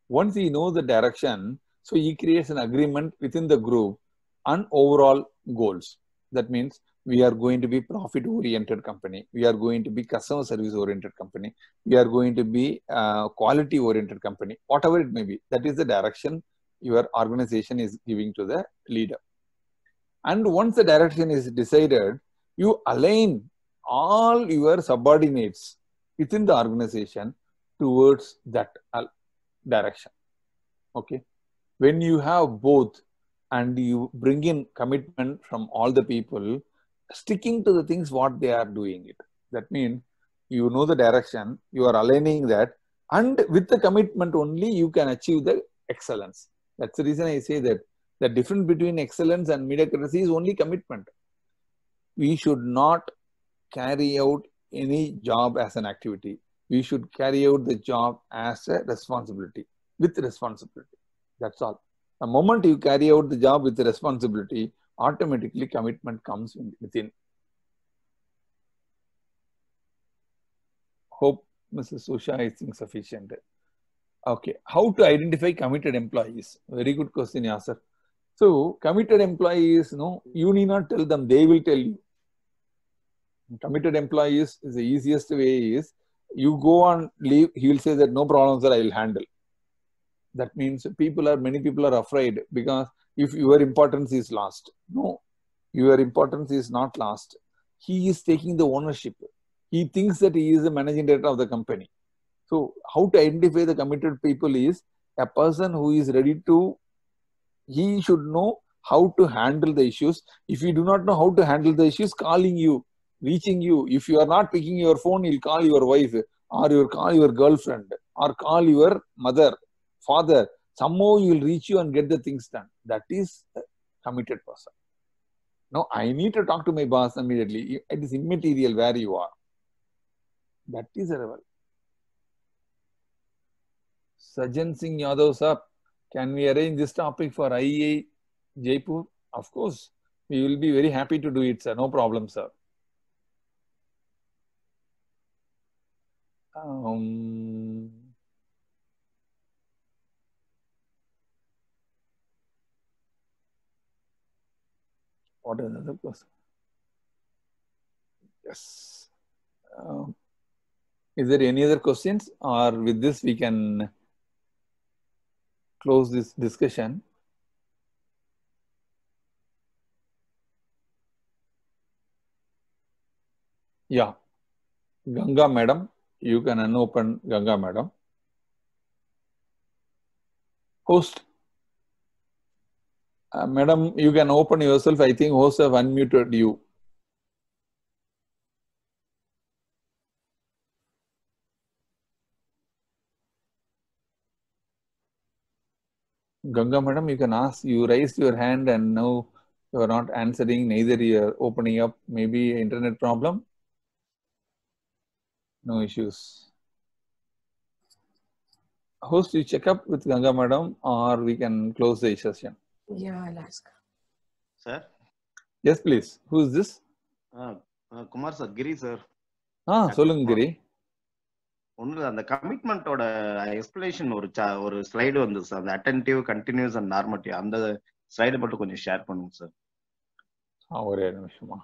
Once he knows the direction, so he creates an agreement within the group on overall goals. That means we are going to be profit oriented company, we are going to be customer service oriented company, we are going to be quality oriented company, whatever it may be. That is the direction your organization is giving to the leader. And once the direction is decided, you align all your subordinates within the organization towards that direction. Okay. When you have both and you bring in commitment from all the people, sticking to the things what they are doing it. That means you know the direction, you are aligning that, and with the commitment only you can achieve the excellence. That's the reason I say that the difference between excellence and mediocrity is only commitment. We should not carry out any job as an activity. We should carry out the job as a responsibility, with responsibility. That's all. The moment you carry out the job with the responsibility, automatically commitment comes within. Hope Mrs. Susha is sufficient. Okay. How to identify committed employees? Very good question, Yasser. So committed employees, you need not tell them, they will tell you. Committed employees is the easiest way is you go on leave, he will say that no problem, sir, I will handle. That means many people are afraid because if your importance is lost. No, your importance is not lost. He is taking the ownership. He thinks that he is the managing director of the company. So how to identify the committed people is a person who is ready to, he should know how to handle the issues. If you do not know how to handle the issues, calling you, reaching you. If you are not picking your phone, he'll call your wife or you'll call your girlfriend or call your mother, father. Somehow he will reach you and get the things done. That is a committed person. No, I need to talk to my boss immediately. It is immaterial where you are. That is a rebel. Sajan Singh Yadav sir, can we arrange this topic for IEA Jaipur, of course. We will be very happy to do it, sir. No problem, sir. What is another question? Yes. Is there any other questions, or with this we can close this discussion? Yeah. Ganga madam, you can unopen Ganga madam. Host, madam, you can open yourself. I think host have unmuted you. Ganga madam, you can ask. You raised your hand and now you are not answering. Neither you are opening up. Maybe internet problem. No issues. Host, you check up with Ganga madam, or we can close the session. Yeah, I'll ask. Sir? Yes, please. Who is this? Kumar sir, Giri sir. சொல்லுங்க கிரி. ஒன்றும் அந்த கமிட்மெண்ட்டோட explanation ஒரு slide வந்து sir, அந்த attentive, continuous and normative, அந்த slide மட்டும் கொஞ்சம் share பண்ணுங்க சார். ஒரே நிமிஷமா.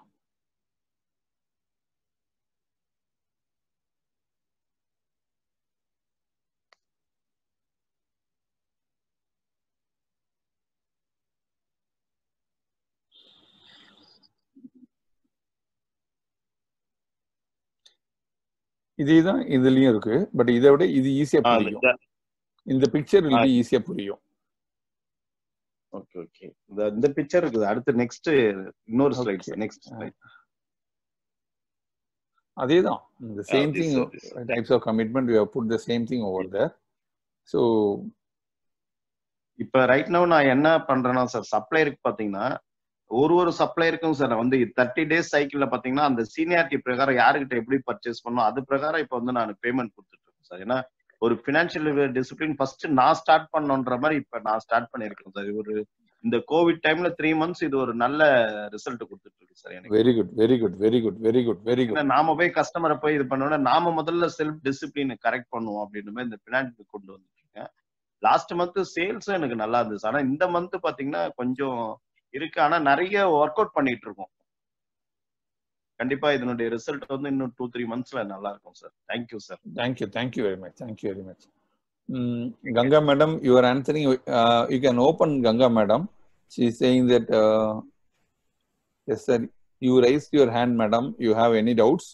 இதேதான் இதுலயும் இருக்கு, பட் இதை விட இது ஈஸியா புரியும். இந்த பிக்சர் will be ஈஸியா புரியும். ஓகே ஓகே, இந்த பிக்சர் இருக்குது. அடுத்து நெக்ஸ்ட் இன்னொரு ஸ்லைட் சார். நெக்ஸ்ட் ஸ்லைட் அதேதான். the same thing, types of commitment we have put the same thing over there. So இப்ப ரைட் நவ நான் என்ன பண்றேன்னா சார், சப்ளையருக்கு பாத்தீங்கன்னா ஒரு சப்ளையருக்கும் சார் வந்து 30 days சைக்கிள்ல பாத்தீங்கன்னா அந்த சீனியாரிட்டி பிரகாரம் யாருக்கிட்ட எப்படி பர்ச்சேஸ் பண்ணணும் அது பிரகாரம் இப்ப வந்து நான் பேமெண்ட் கொடுத்துட்டு இருக்கேன் சார். ஏன்னா ஒரு பினான்சியல் டிசிப்ளின் ஃபர்ஸ்ட் நான் ஸ்டார்ட் பண்ணணுன்ற மாதிரி இப்ப நான் ஸ்டார்ட் பண்ணிருக்கேன் சார். ஒரு இந்த கோவிட் டைம்ல 3 months இது ஒரு நல்ல ரிசல்ட் கொடுத்துட்டு இருக்கு சார் எனக்கு. Very good very good very good very good very good. நாம போய் கஸ்டமரை போய் இது பண்ணோம்னா நாம முதல்ல செல்ஃப் டிசிப்ளின் கரெக்ட் பண்ணுவோம் அப்படின்னு மாதிரி இந்த பினான்ஸ் கொண்டு வந்துட்டு இருக்கேன். லாஸ்ட் மந்த் சேல்ஸும் எனக்கு நல்லா இருந்துச்சு. ஆனா இந்த மந்த் பாத்தீங்கன்னா கொஞ்சம் இருக்கு, ஆனா நிறைய ஒர்க் அவுட் பண்ணிட்டு இருக்கோம். கண்டிப்பா இதனுடைய ரிசல்ட் வந்து இன்னும் 2-3 monthsல நல்லா இருக்கும் sir. Thank you sir. Thank you very much. Thank you very much. Ganga madam, you are answering. You can open Ganga madam. She is saying that yes sir, you raised your hand madam. You have any doubts?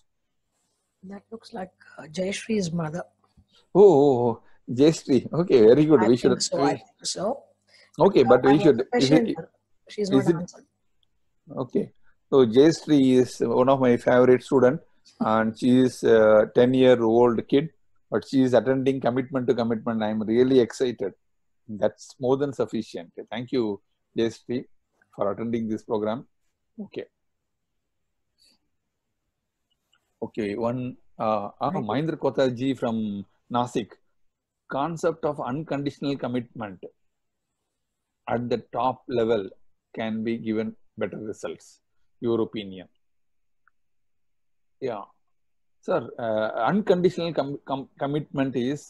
That looks like Jayashree's mother. Oh, Jayashree. Okay, very good. I think so. Okay, but we should. She's not answered. Okay, so Jayashree is one of my favorite students, and she is a 10-year-old kid, but she is attending commitment to commitment. I am really excited. That's more than sufficient. Thank you, Jayashree, for attending this program. Okay, one Mahindra Kotaji from Nasik. Concept of unconditional commitment at the top level can be given better results. Your opinion? Yeah, sir. Unconditional commitment is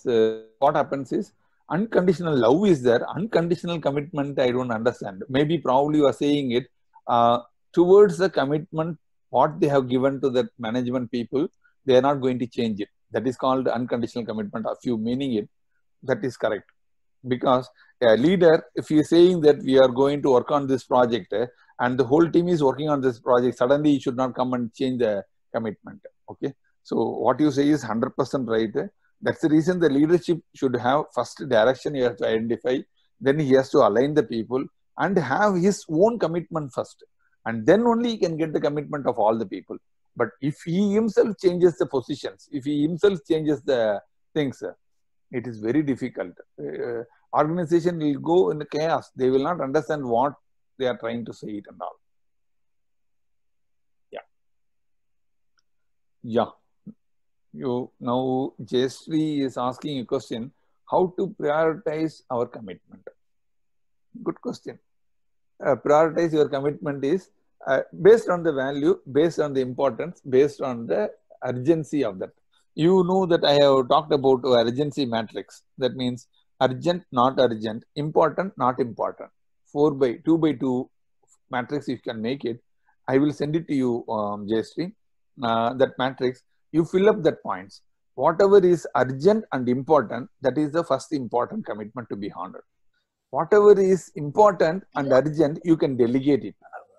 what happens is unconditional love is there. Unconditional commitment, I don't understand. Maybe probably you are saying it towards the commitment what they have given to the management people. They are not going to change it. That is called unconditional commitment. If you meaning it, that is correct. Because a leader, if he is saying that we are going to work on this project and the whole team is working on this project, suddenly you should not come and change the commitment. Okay, so what you say is 100% right. That's the reason the leadership should have first direction. You have to identify, then he has to align the people and have his own commitment first, and then only he can get the commitment of all the people. But if he himself changes the positions, if he himself changes the things, it is very difficult. Organization will go in the chaos. They will not understand what they are trying to say it and all. Yeah. You now Jayashree is asking a question: how to prioritize our commitment? Good question. prioritize your commitment is based on the value, based on the importance, based on the urgency of that. You know that I have talked about urgency matrix. That means urgent, not urgent, important, not important. 2 by 2 matrix, you can make it. I will send it to you, Jayashree. That matrix, you fill up that points. Whatever is urgent and important, that is the first important commitment to be honored. Whatever is important and urgent, you can delegate it.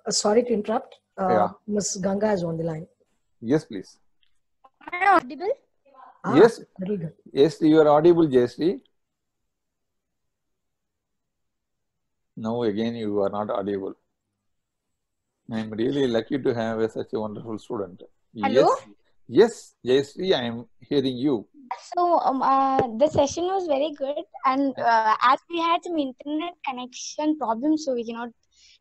Sorry to interrupt. Yeah. Ms. Ganga is on the line. Yes, please. Am I audible? Yes. Very good. Yes, you are audible, Jayashree. No, again, you are not audible. I am really lucky to have such a wonderful student. Hello? Yes, Jayashree, I am hearing you. So the session was very good, and as we had some internet connection problems, so we cannot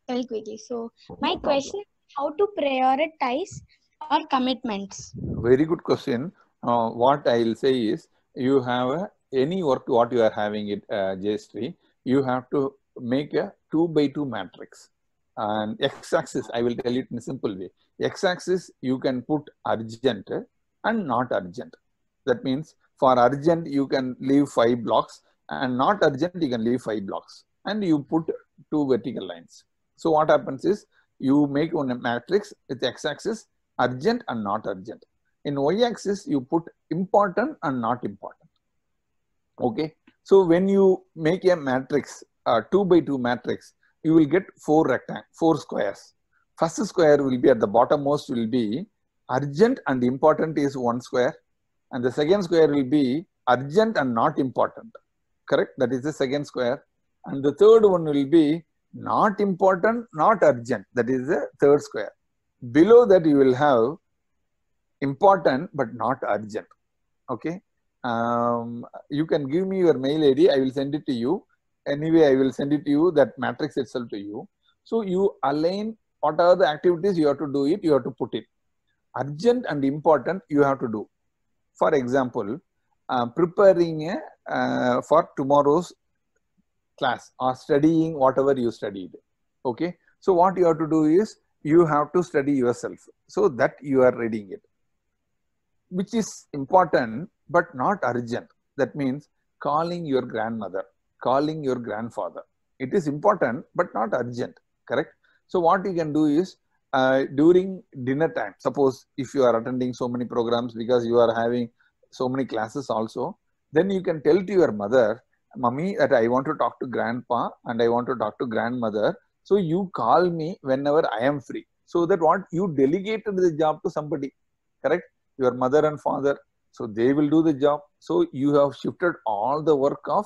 tell quickly. So my question is how to prioritize our commitments. Very good question. What I will say is, you have any work what you are having it, Jayashree, you have to make a 2 by 2 matrix. And x-axis, I will tell it in a simple way. X-axis, you can put urgent and not urgent. That means for urgent, you can leave 5 blocks, and not urgent, you can leave 5 blocks. And you put 2 vertical lines. So what happens is, you make one matrix with x-axis, urgent and not urgent. In y-axis, you put important and not important. Okay. So when you make a matrix, 2 by 2 matrix, you will get 4 squares. First square will be at the bottommost will be urgent and important is 1 square. And the second square will be urgent and not important. Correct? That is the second square. And the third one will be not important, not urgent. That is the third square. Below that you will have important but not urgent. Okay. You can give me your mail ID. I will send it to you. Anyway, I will send it to you, that matrix itself to you. So you align what are the activities you have to do it, you have to put it. Urgent and important you have to do. For example, preparing for tomorrow's class or studying whatever you studied. Okay. So what you have to do is, you have to study yourself so that you are reading it, which is important but not urgent. That means calling your grandmother, calling your grandfather. It is important but not urgent. Correct? So what you can do is, during dinner time, suppose if you are attending so many programs because you are having so many classes also, then you can tell to your mother, Mummy, that I want to talk to grandpa and I want to talk to grandmother. So you call me whenever I am free. So that what you delegated the job to somebody. Correct? Your mother and father. So they will do the job. So you have shifted all the work of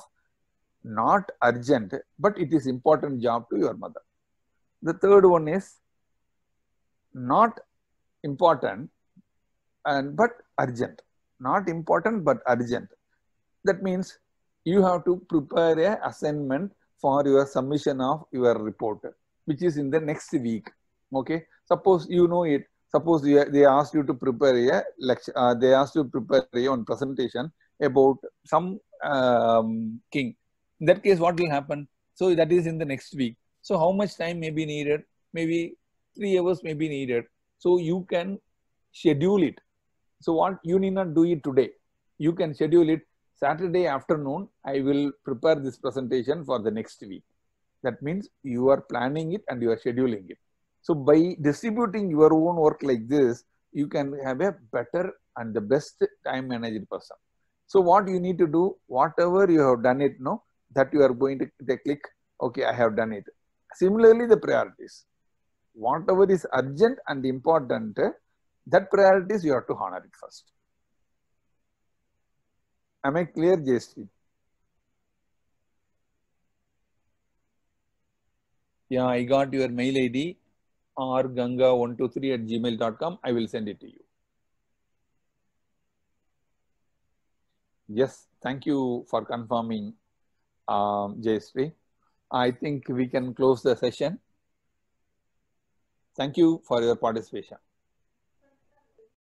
not urgent, but it is important job to your mother. The third one is not important but urgent. Not important but urgent. That means you have to prepare an assignment for your submission of your report, which is in the next week. Okay. Suppose you know it. Suppose they asked you to prepare a lecture. They asked you to prepare a presentation about some king. In that case, what will happen? So that is in the next week. So how much time may be needed? Maybe 3 hours may be needed. So you can schedule it. So what you need not do it today. You can schedule it Saturday afternoon. I will prepare this presentation for the next week. That means you are planning it and you are scheduling it. So by distributing your own work like this, you can have a better and the best time managed person. So what you need to do, whatever you have done it, no, that you are going to click, okay, I have done it. Similarly, the priorities. Whatever is urgent and important, that priorities you have to honor it first. Am I clear, Jayashree? Yeah, I got your mail ID rganga123@gmail.com. I will send it to you. Yes, thank you for confirming, Jayashree. I think we can close the session. Thank you for your participation.